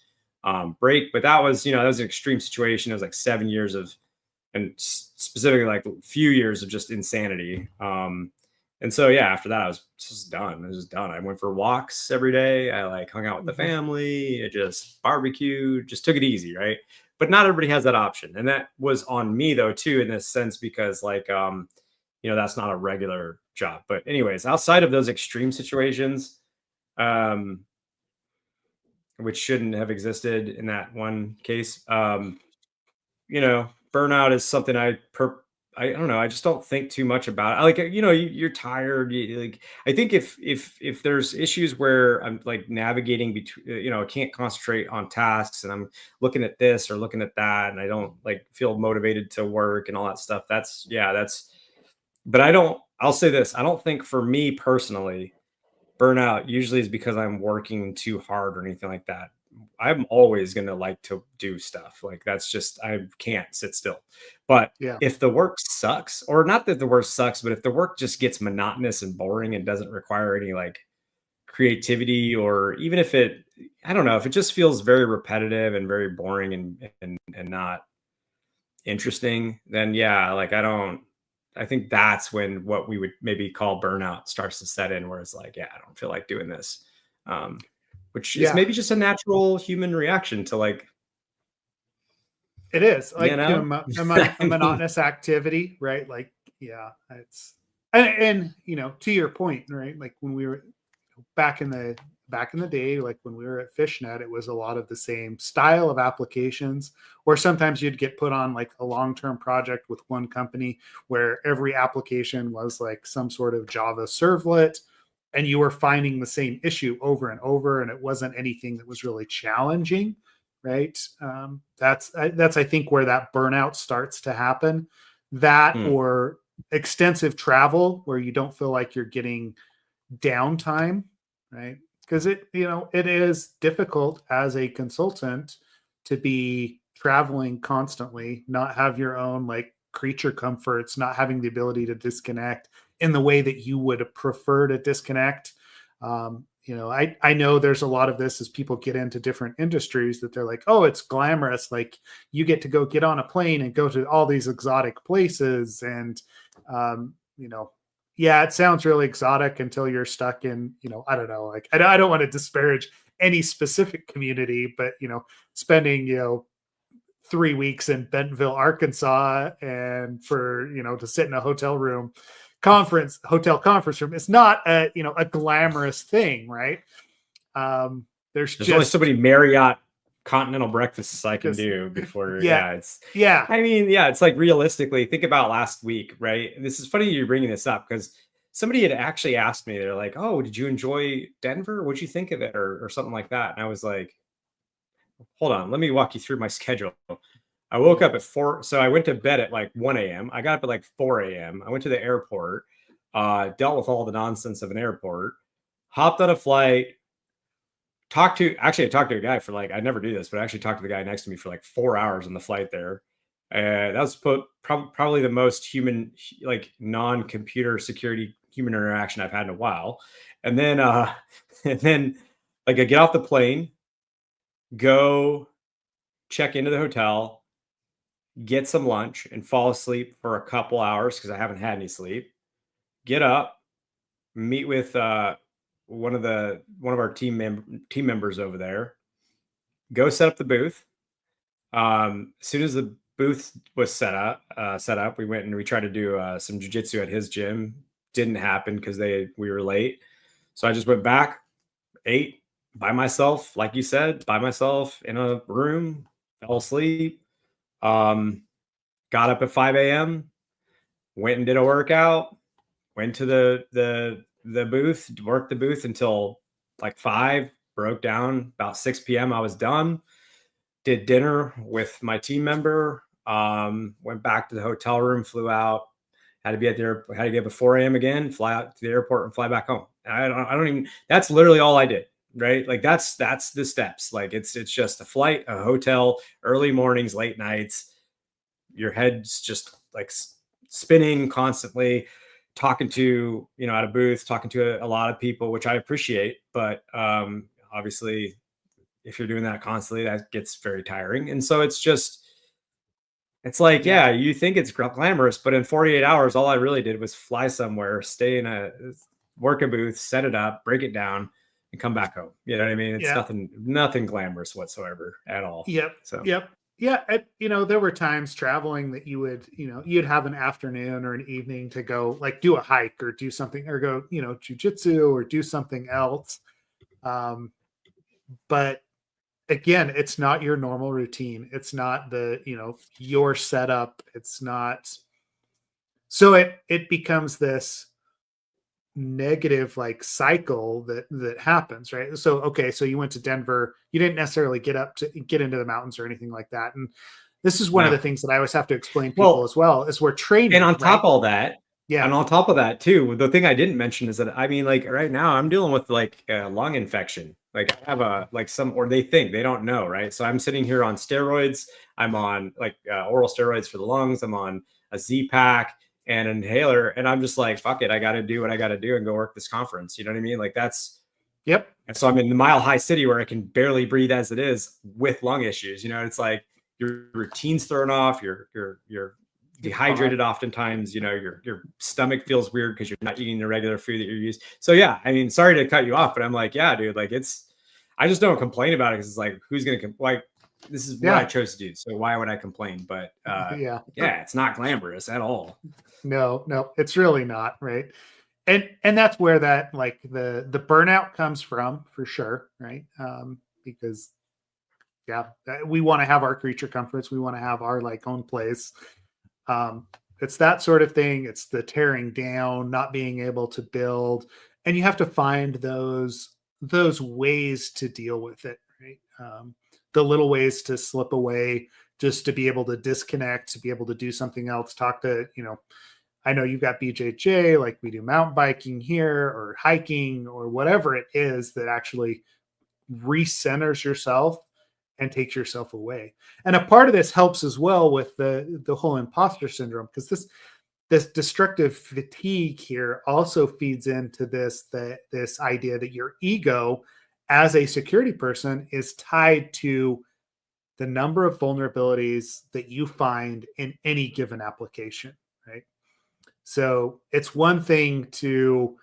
break. But that was, that was an extreme situation. It was like 7 years of, and specifically like a few years of just insanity. And so, yeah, after that, I was just done. I was just done. I went for walks every day. I like hung out with the family. I just barbecued, just took it easy. Right. But not everybody has that option. And that was on me though, too, in this sense, because like, that's not a regular job. But anyways, outside of those extreme situations, which shouldn't have existed in that one case, burnout is something I don't know. I just don't think too much about it. Like, you're tired. Like, I think if there's issues where I'm like navigating between, I can't concentrate on tasks and I'm looking at this or looking at that, and I don't like feel motivated to work and all that stuff. But I'll say this. I don't think for me personally, burnout usually is because I'm working too hard or anything like that. I'm always going to like to do stuff. Like that's just, I can't sit still. But Yeah. if the work sucks, or not that the work sucks, but if the work just gets monotonous and boring and doesn't require any like creativity, or even if I don't know, if it just feels very repetitive and very boring and not interesting, then yeah, like I think that's when what we would maybe call burnout starts to set in, where it's like, yeah, I don't feel like doing this. Which is maybe just a natural human reaction to like, it is like a I mean, monotonous activity, right? Like, yeah, it's and to your point, right? Like when we were back in the day, like when we were at Fishnet, it was a lot of the same style of applications, or sometimes you'd get put on like a long-term project with one company where every application was like some sort of Java servlet, and you were finding the same issue over and over, and it wasn't anything that was really challenging, right? That's I think where that burnout starts to happen. That Hmm. or extensive travel where you don't feel like you're getting downtime, right? Because it is difficult as a consultant to be traveling constantly, not have your own like creature comforts, not having the ability to disconnect in the way that you would prefer to disconnect. I know there's a lot of this as people get into different industries that they're like, oh, it's glamorous. Like you get to go get on a plane and go to all these exotic places. And, yeah, it sounds really exotic until you're stuck in, I don't know, like, I don't want to disparage any specific community, but, spending, 3 weeks in Bentonville, Arkansas, and for, to sit in a hotel conference room. It's not a glamorous thing, right? There's There's only so just many Marriott continental breakfasts I can just do before, yeah, yeah, it's, yeah, I mean, yeah, it's like realistically, think about last week, right? And this is funny you're bringing this up because somebody had actually asked me, they're like, oh, did you enjoy Denver? What'd you think of it? Or something like that. And I was like, hold on, let me walk you through my schedule. I woke up at 4. So I went to bed at like 1 a.m. I got up at like 4 a.m. I went to the airport, dealt with all the nonsense of an airport, hopped on a flight, I talked to a guy for like, I never do this, but I actually talked to the guy next to me for like 4 hours on the flight there. That was probably the most human, like non-computer security human interaction I've had in a while. And then, and then like I get off the plane, go check into the hotel, get some lunch, and fall asleep for a couple hours because I haven't had any sleep. Get up, meet with one of our team members over there. Go set up the booth. As soon as the booth was set up, we went and we tried to do some jujitsu at his gym. Didn't happen because we were late. So I just went back, ate by myself, like you said, by myself in a room, fell asleep. Got up at 5 a.m., went and did a workout, went to the booth, worked the booth until like 5, broke down about 6 p.m. I was done. Did dinner with my team member, went back to the hotel room, flew out, had to be at the airport, had to get up at 4 a.m. again, fly out to the airport and fly back home. I don't even, that's literally all I did, right? Like that's the steps. Like it's just a flight, a hotel, early mornings, late nights. Your head's just like spinning constantly, talking to, at a booth, talking to a lot of people, which I appreciate. But obviously, if you're doing that constantly, that gets very tiring. And so it's like, yeah, yeah, you think it's glamorous, but in 48 hours, all I really did was fly somewhere, stay in a work a booth, set it up, break it down, and come back home. You know what I mean? It's yeah. nothing glamorous whatsoever at all. Yep. So Yep. Yeah. There were times traveling that you'd have an afternoon or an evening to go like do a hike or do something or go, jujitsu or do something else. But again, it's not your normal routine. It's not your setup. It's not. So it becomes this negative like cycle that happens, right? So okay, so you went to Denver, you didn't necessarily get up to get into the mountains or anything like that. And this is one of no. the things that I always have to explain people Well, as well is we're and training, on top right? of all that, Yeah. and on top of that too, the thing I didn't mention is that I mean, like right now, I'm dealing with like a lung infection. Like I have a like some, or they think they don't know, right? So I'm sitting here on steroids. I'm on like oral steroids for the lungs. I'm on a Z pack and an inhaler, and I'm just like, fuck it, I got to do what I got to do and go work this conference. You know what I mean? Like that's. Yep. And so I'm in the Mile High City where I can barely breathe as it is with lung issues. It's like your routine's thrown off. You're dehydrated oftentimes. Your stomach feels weird because you're not eating the regular food that you're used. So yeah, I mean, sorry to cut you off, but I'm like, yeah, dude, like I just don't complain about it because it's like, who's gonna like? This is what I chose to do, so why would I complain? But Yeah. yeah, it's not glamorous at all. No, it's really not, right? And that's where that like the burnout comes from for sure, right? Because yeah, we want to have our creature comforts, we want to have our like own place. It's that sort of thing. It's the tearing down, not being able to build, and you have to find those ways to deal with it, right? The little ways to slip away, just to be able to disconnect, to be able to do something else, talk to, I know you've got BJJ, like we do mountain biking here or hiking or whatever it is that actually recenters yourself and takes yourself away. And a part of this helps as well with the whole imposter syndrome, because this destructive fatigue here also feeds into this idea that your ego as a security person is tied to the number of vulnerabilities that you find in any given application, right? So it's one thing to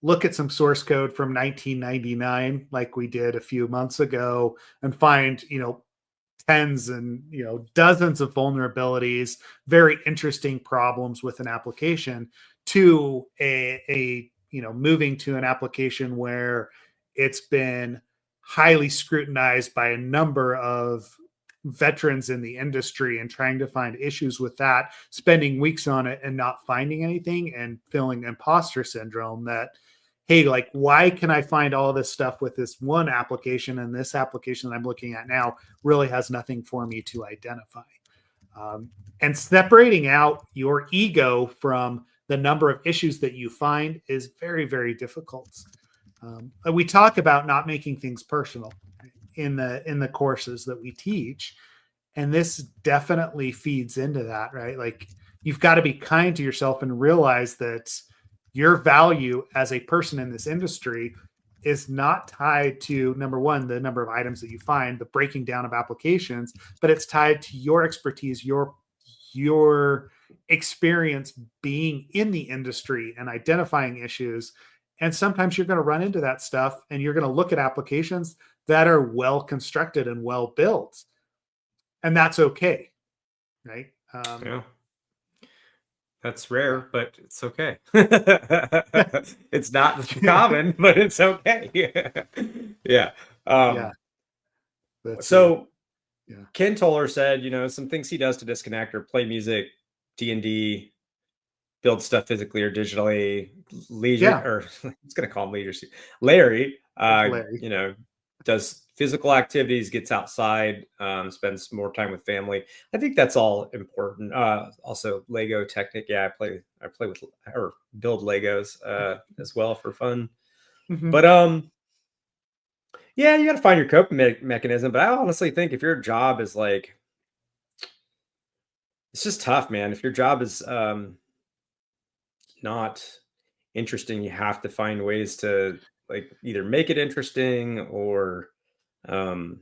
look at some source code from 1999, like we did a few months ago, and find, tens and, dozens of vulnerabilities, very interesting problems with an application, to a moving to an application where it's been highly scrutinized by a number of veterans in the industry and trying to find issues with that, spending weeks on it and not finding anything, and feeling imposter syndrome that, hey, like, why can I find all this stuff with this one application, and this application that I'm looking at now really has nothing for me to identify? And separating out your ego from the number of issues that you find is very, very difficult. We talk about not making things personal in the courses that we teach, and this definitely feeds into that, right? Like, you've got to be kind to yourself and realize that your value as a person in this industry is not tied to, number one, the number of items that you find, the breaking down of applications, but it's tied to your expertise, your experience being in the industry and identifying issues. And sometimes you're going to run into that stuff, and you're going to look at applications that are well constructed and well built, and that's okay, right? Yeah. That's rare, but it's okay. It's not common, but it's okay. Yeah. Yeah. So yeah. Ken Toller said, some things he does to disconnect or play music, D&D, build stuff physically or digitally. Or it's going to call him Leisure. Larry, does physical activities, gets outside, spends more time with family. I think that's all important. Also Lego Technic. Yeah, I play with or build Legos as well for fun. Mm-hmm. But yeah, you got to find your coping mechanism. But I honestly think if your job is like, it's just tough, man. If your job is not interesting, you have to find ways to like either make it interesting or and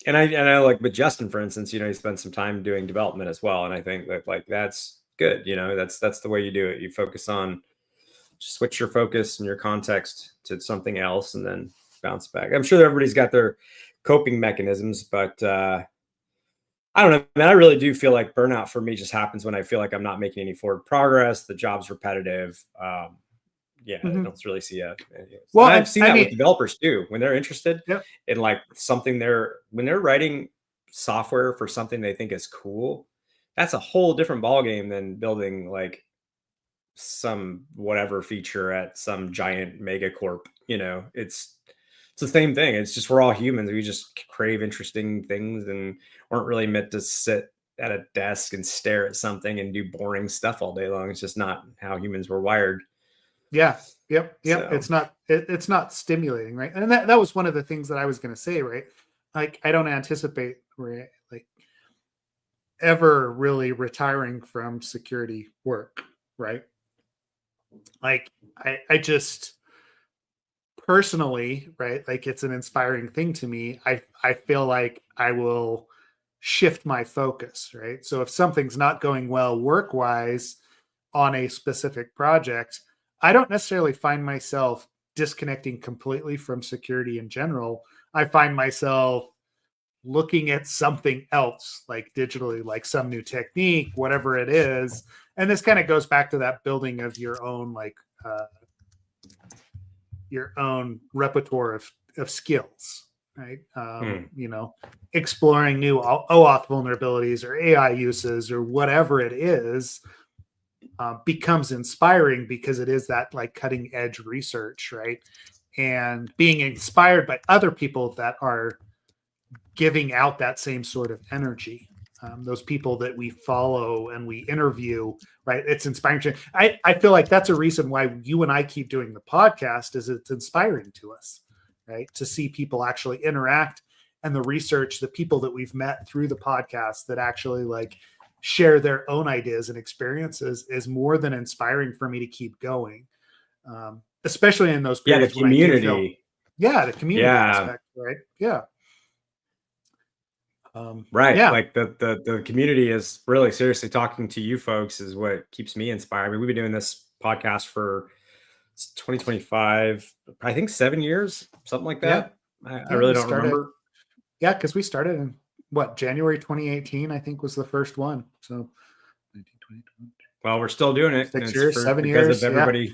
I like with Justin, for instance, he spent some time doing development as well. And I think that like that's good, that's the way you do it. You focus on, just switch your focus and your context to something else and then bounce back. I'm sure everybody's got their coping mechanisms, but I don't know, man. I really do feel like burnout for me just happens when I feel like I'm not making any forward progress. The job's repetitive. Yeah, I don't really see a. Well, I've seen that with developers too. When they're interested in like something, when they're writing software for something they think is cool, that's a whole different ballgame than building like some whatever feature at some giant mega corp. It's the same thing. It's just we're all humans. We just crave interesting things and aren't really meant to sit at a desk and stare at something and do boring stuff all day long. It's just not how humans were wired. Yeah. Yep. So. It's not stimulating, right? And that was one of the things that I was going to say, right? Like, I don't anticipate like ever really retiring from security work, right? Like, I just personally, right? Like, it's an inspiring thing to me. I feel like I will shift my focus, right? So if something's not going well work-wise on a specific project, I don't necessarily find myself disconnecting completely from security in general. I find myself looking at something else, like digitally, like some new technique, whatever it is. And this kind of goes back to that building of your own, like your own repertoire of skills, right? Exploring new OAuth vulnerabilities or AI uses or whatever it is. becomes inspiring because it is that like cutting edge research, right? And being inspired by other people that are giving out that same sort of energy. Those people that we follow and we interview, right? It's inspiring. I feel like that's a reason why you and I keep doing the podcast, is it's inspiring to us, right? To see people actually interact, and the research, the people that we've met through the podcast that actually like share their own ideas and experiences is more than inspiring for me to keep going. Especially in those Yeah, the periods when I do feel, community. yeah, the community Yeah, aspect, right? Yeah. right. Yeah. Like the community is really seriously talking to you folks is what keeps me inspired. I mean, we've been doing this podcast for 2025, I think 7 years, something like Yeah. that. I Yeah. really We don't started, remember. yeah, because we started in what, January 2018, I think was the first one. So 19, 20, Well, we're still doing it, and 6 it's years, for 7 years. because of Yeah.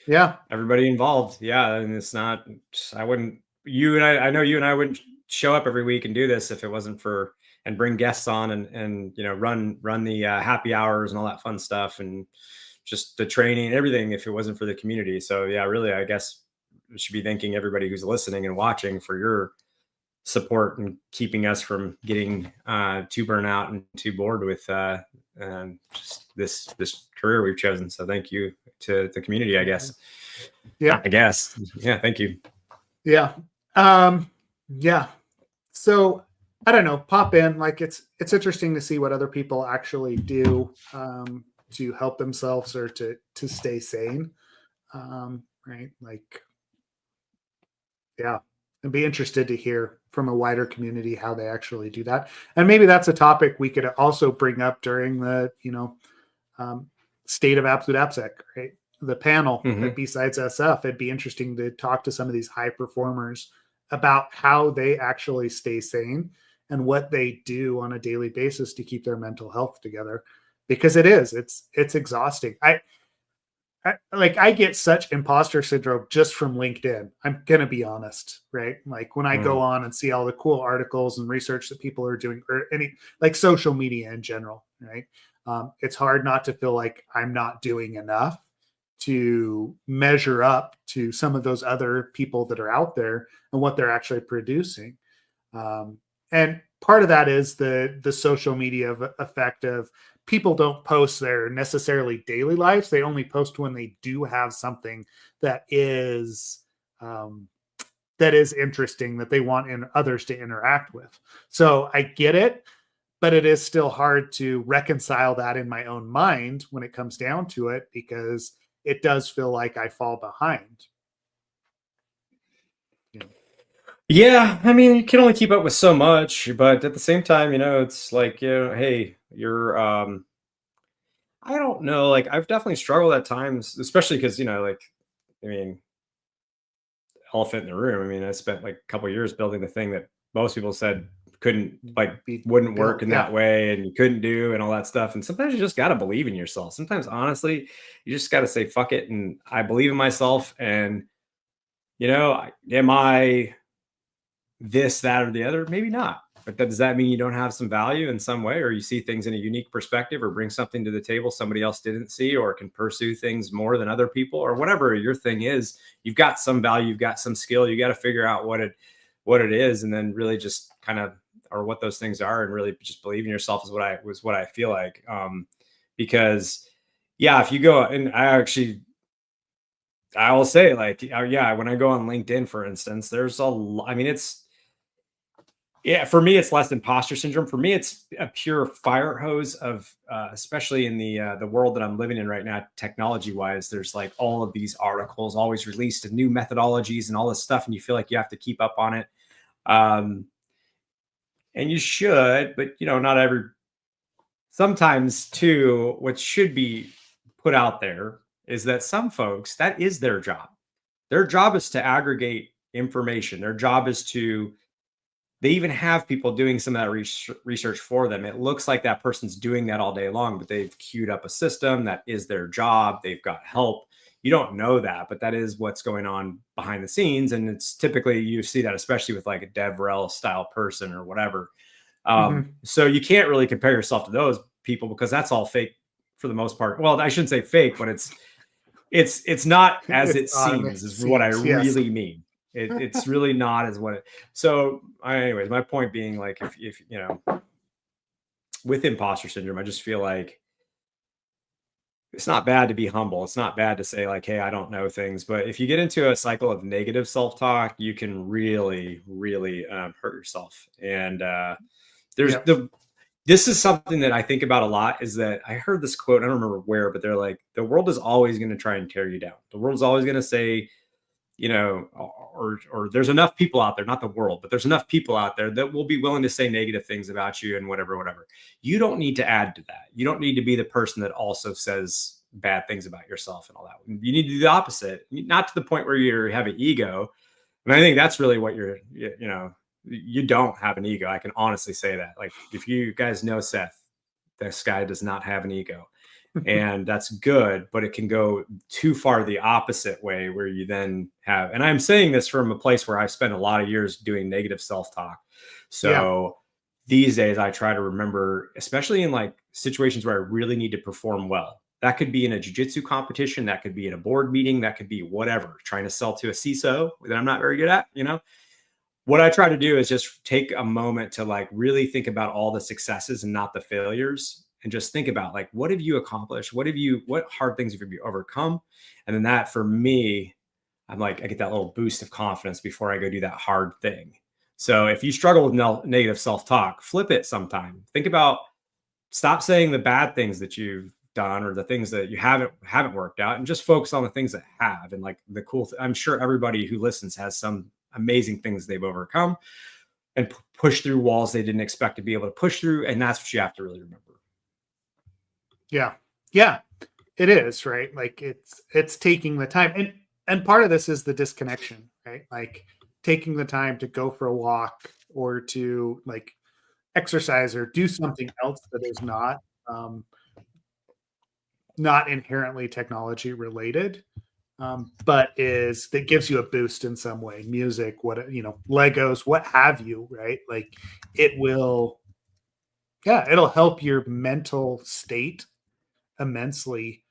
Yeah. everybody involved. Yeah, and it's not. I wouldn't. You and I know you and I wouldn't show up every week and do this if it wasn't for and bring guests on and run the happy hours and all that fun stuff and just the training and everything if it wasn't for the community. So yeah, really, I guess we should be thanking everybody who's listening and watching for your support and keeping us from getting too burnt out and too bored with just this career we've chosen. So thank you to the community, I guess. Yeah. I guess. Yeah, thank you. Yeah. Yeah. So I don't know, pop in. Like it's interesting to see what other people actually do to help themselves or to stay sane. Right. Like, yeah. And be interested to hear from a wider community how they actually do that. And maybe that's a topic we could also bring up during the, um, state of absolute AppSec, right? The panel Mm-hmm. at Besides SF. It'd be interesting to talk to some of these high performers about how they actually stay sane and what they do on a daily basis to keep their mental health together, because it's exhausting. I get such imposter syndrome just from LinkedIn. I'm going to be honest, right? Like when I go on and see all the cool articles and research that people are doing, or any like social media in general, right? It's hard not to feel like I'm not doing enough to measure up to some of those other people that are out there and what they're actually producing. And part of that is the social media effect of people don't post their necessarily daily lives. They only post when they do have something that is um, that is interesting that they want others to interact with. So I get it, but it is still hard to reconcile that in my own mind when it comes down to it, because it does feel like I fall behind. Yeah, I mean, you can only keep up with so much, but at the same time, it's like, hey, you're I don't know, like I've definitely struggled at times, especially because, like, I mean, elephant in the room. I mean, I spent like a couple years building the thing that most people said couldn't, like, Be wouldn't work built, in yeah. that way and you couldn't do and all that stuff. And sometimes you just got to believe in yourself. Sometimes, honestly, you just got to say, fuck it. And I believe in myself. And, am I this, that, or the other? Maybe not. But does that mean you don't have some value in some way, or you see things in a unique perspective, or bring something to the table somebody else didn't see, or can pursue things more than other people, or whatever your thing is? You've got some value, you've got some skill. You got to figure out what it is, and then really just kind of, or what those things are, and really just believe in yourself is what I feel like. Because yeah, if you go and I will say, like, yeah, when I go on LinkedIn, for instance, there's I mean, yeah, for me, it's less imposter syndrome. For me, it's a pure fire hose of, especially in the world that I'm living in right now, technology wise. There's like all of these articles always released of new methodologies and all this stuff, and you feel like you have to keep up on it. Um, and you should, but not every. Sometimes too, what should be put out there is that some folks, that is their job. Their job is to aggregate information. Their job is to they even have people doing some of that research for them. It looks like that person's doing that all day long, but they've queued up a system that is their job. They've got help. You don't know that, but that is what's going on behind the scenes. And it's typically, you see that, especially with like a DevRel style person or whatever. Mm-hmm. So you can't really compare yourself to those people because that's all fake for the most part. Well, I shouldn't say fake, but it's not as it seems is what I really mean. It's really not as what it. So anyways, my point being, like, if you know, with imposter syndrome, I just feel like it's not bad to be humble. It's not bad to say, like, hey, I don't know things. But if you get into a cycle of negative self-talk, you can really, really hurt yourself. And this is something that I think about a lot, is that I heard this quote, I don't remember where, but they're like, the world is always going to try and tear you down. The world's always going to say, you know, or there's enough people out there, not the world, but there's enough people out there that will be willing to say negative things about you and whatever. You don't need to add to that. You don't need to be the person that also says bad things about yourself and all that. You need to do the opposite, not to the point where you have an ego. And I think that's really what you don't have an ego. I can honestly say that. Like, if you guys know Seth, this guy does not have an ego. And that's good, but it can go too far the opposite way, where you then have, and I'm saying this from a place where I've spent a lot of years doing negative self-talk. So these days I try to remember, especially in like situations where I really need to perform well. That could be in a jiu-jitsu competition, that could be in a board meeting, that could be whatever, trying to sell to a CISO that I'm not very good at, you know. What I try to do is just take a moment to like really think about all the successes and not the failures, and just think about, like, what have you accomplished? What hard things have you overcome? And then that, for me, I'm like, I get that little boost of confidence before I go do that hard thing. So if you struggle with negative self-talk, flip it sometime. Think about, stop saying the bad things that you've done or the things that you haven't worked out, and just focus on the things that have. And like the cool, I'm sure everybody who listens has some amazing things they've overcome and push through walls they didn't expect to be able to push through. And that's what you have to really remember. Yeah, it is, right? Like, it's taking the time, and part of this is the disconnection, right? Like, taking the time to go for a walk, or to like exercise, or do something else that is not inherently technology related, but that gives you a boost in some way. Music, Legos, what have you, right? Like, it'll help your mental state immensely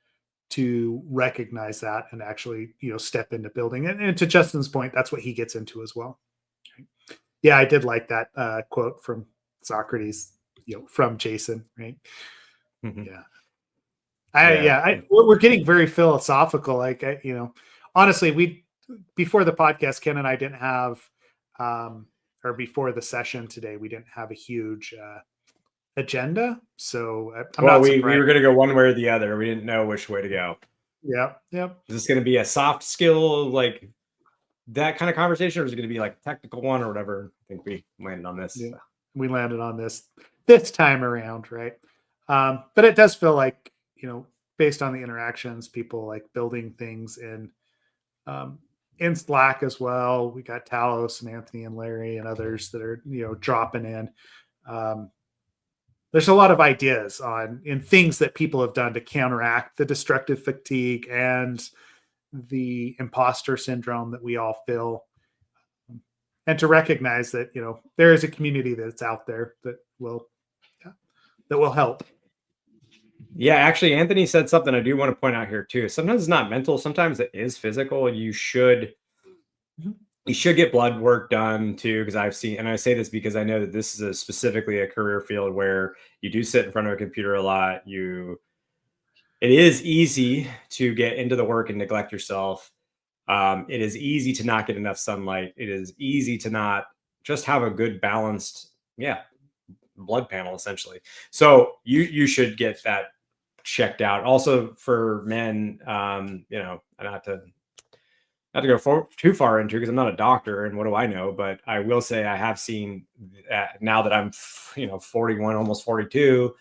to recognize that and actually, step into building it. And to Justin's point, that's what he gets into as well. Yeah, I did like that quote from Socrates, from Jason, right? Mm-hmm. We're getting very philosophical. Like, honestly, before the podcast, Ken and I didn't have, or before the session today, we didn't have a huge agenda. So we were going to go one way or the other. We didn't know which way to go. Yep. Is this going to be a soft skill, like that kind of conversation, or is it going to be like a technical one or whatever? I think we landed on this. Yeah, we landed on this time around, right? But it does feel like, based on the interactions, people like building things in Slack as well. We got Talos and Anthony and Larry and others that are, dropping in. There's a lot of ideas in things that people have done to counteract the destructive fatigue and the imposter syndrome that we all feel, and to recognize that, there is a community that's out there that will help. Yeah, actually, Anthony said something I do want to point out here too. Sometimes it's not mental, sometimes it is physical. You should get blood work done too, because I've seen, and I say this because I know that this is specifically a career field where you do sit in front of a computer a lot. It is easy to get into the work and neglect yourself. It is easy to not get enough sunlight. It is easy to not just have a good balanced, blood panel essentially. So you should get that checked out. Also for men, not to go too far into, because I'm not a doctor and what do I know, but I will say I have seen now that I'm 41, almost 42.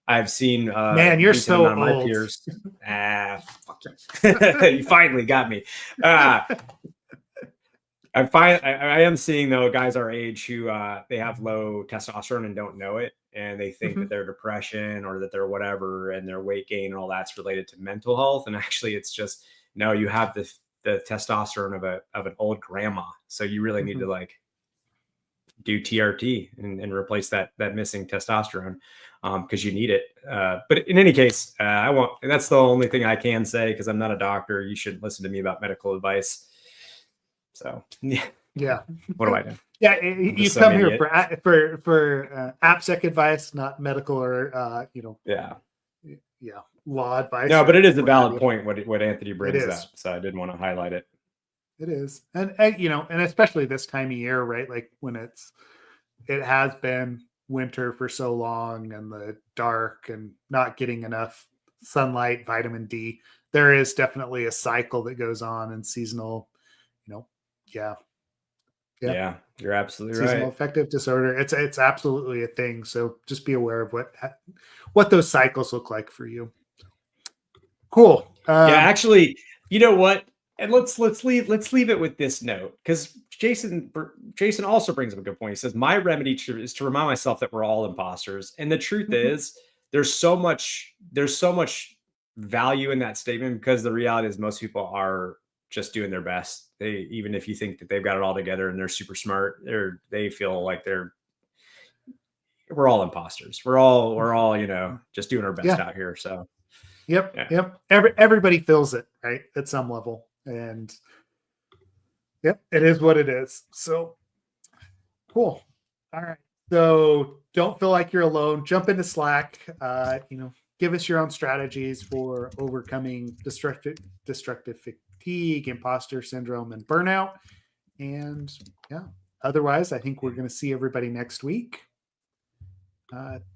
I've seen man, you're so old. My peers. Fuck you. You finally got me. I am seeing though guys our age who they have low testosterone and don't know it, and they think that their depression or that they're whatever and their weight gain and all that's related to mental health, and actually it's just, no, you have the testosterone of an old grandma, so you really need to like do TRT and replace that missing testosterone, because you need it. But in any case, I won't. That's the only thing I can say, because I'm not a doctor. You shouldn't listen to me about medical advice. So Yeah. what do I know? Yeah, you come here for AppSec advice, not medical or Yeah. law advice. No, but it is a what have valid you. point what Anthony brings is. up. So I did want to highlight it. It is, and and especially this time of year, right? Like when it has been winter for so long, and the dark, and not getting enough sunlight, vitamin D. There is definitely a cycle that goes on, and seasonal, yeah. Yeah, you're absolutely Seasonal right. affective disorder. It's absolutely a thing. So just be aware of what those cycles look like for you. Cool. Yeah, actually, you know what? And let's leave it with this note, because Jason also brings up a good point. He says my remedy is to remind myself that we're all imposters, and the truth is there's so much value in that statement, because the reality is most people are just doing their best. Even if you think that they've got it all together and they're super smart, they feel like we're all imposters. We're all just doing our best out here. So Yep. Everybody feels it, right, at some level, and yep, it is what it is. So cool. All right. So don't feel like you're alone. Jump into Slack. Give us your own strategies for overcoming destructive fatigue, imposter syndrome, and burnout. And yeah, otherwise, I think we're going to see everybody next week.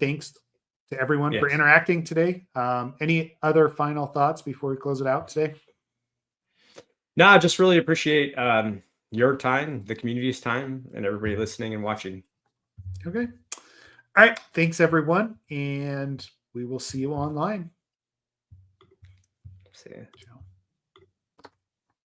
Thanks to everyone for interacting today. Any other final thoughts before we close it out today? No, I just really appreciate your time, the community's time, and everybody listening and watching. Okay. All right. Thanks, everyone. And we will see you online. See ya.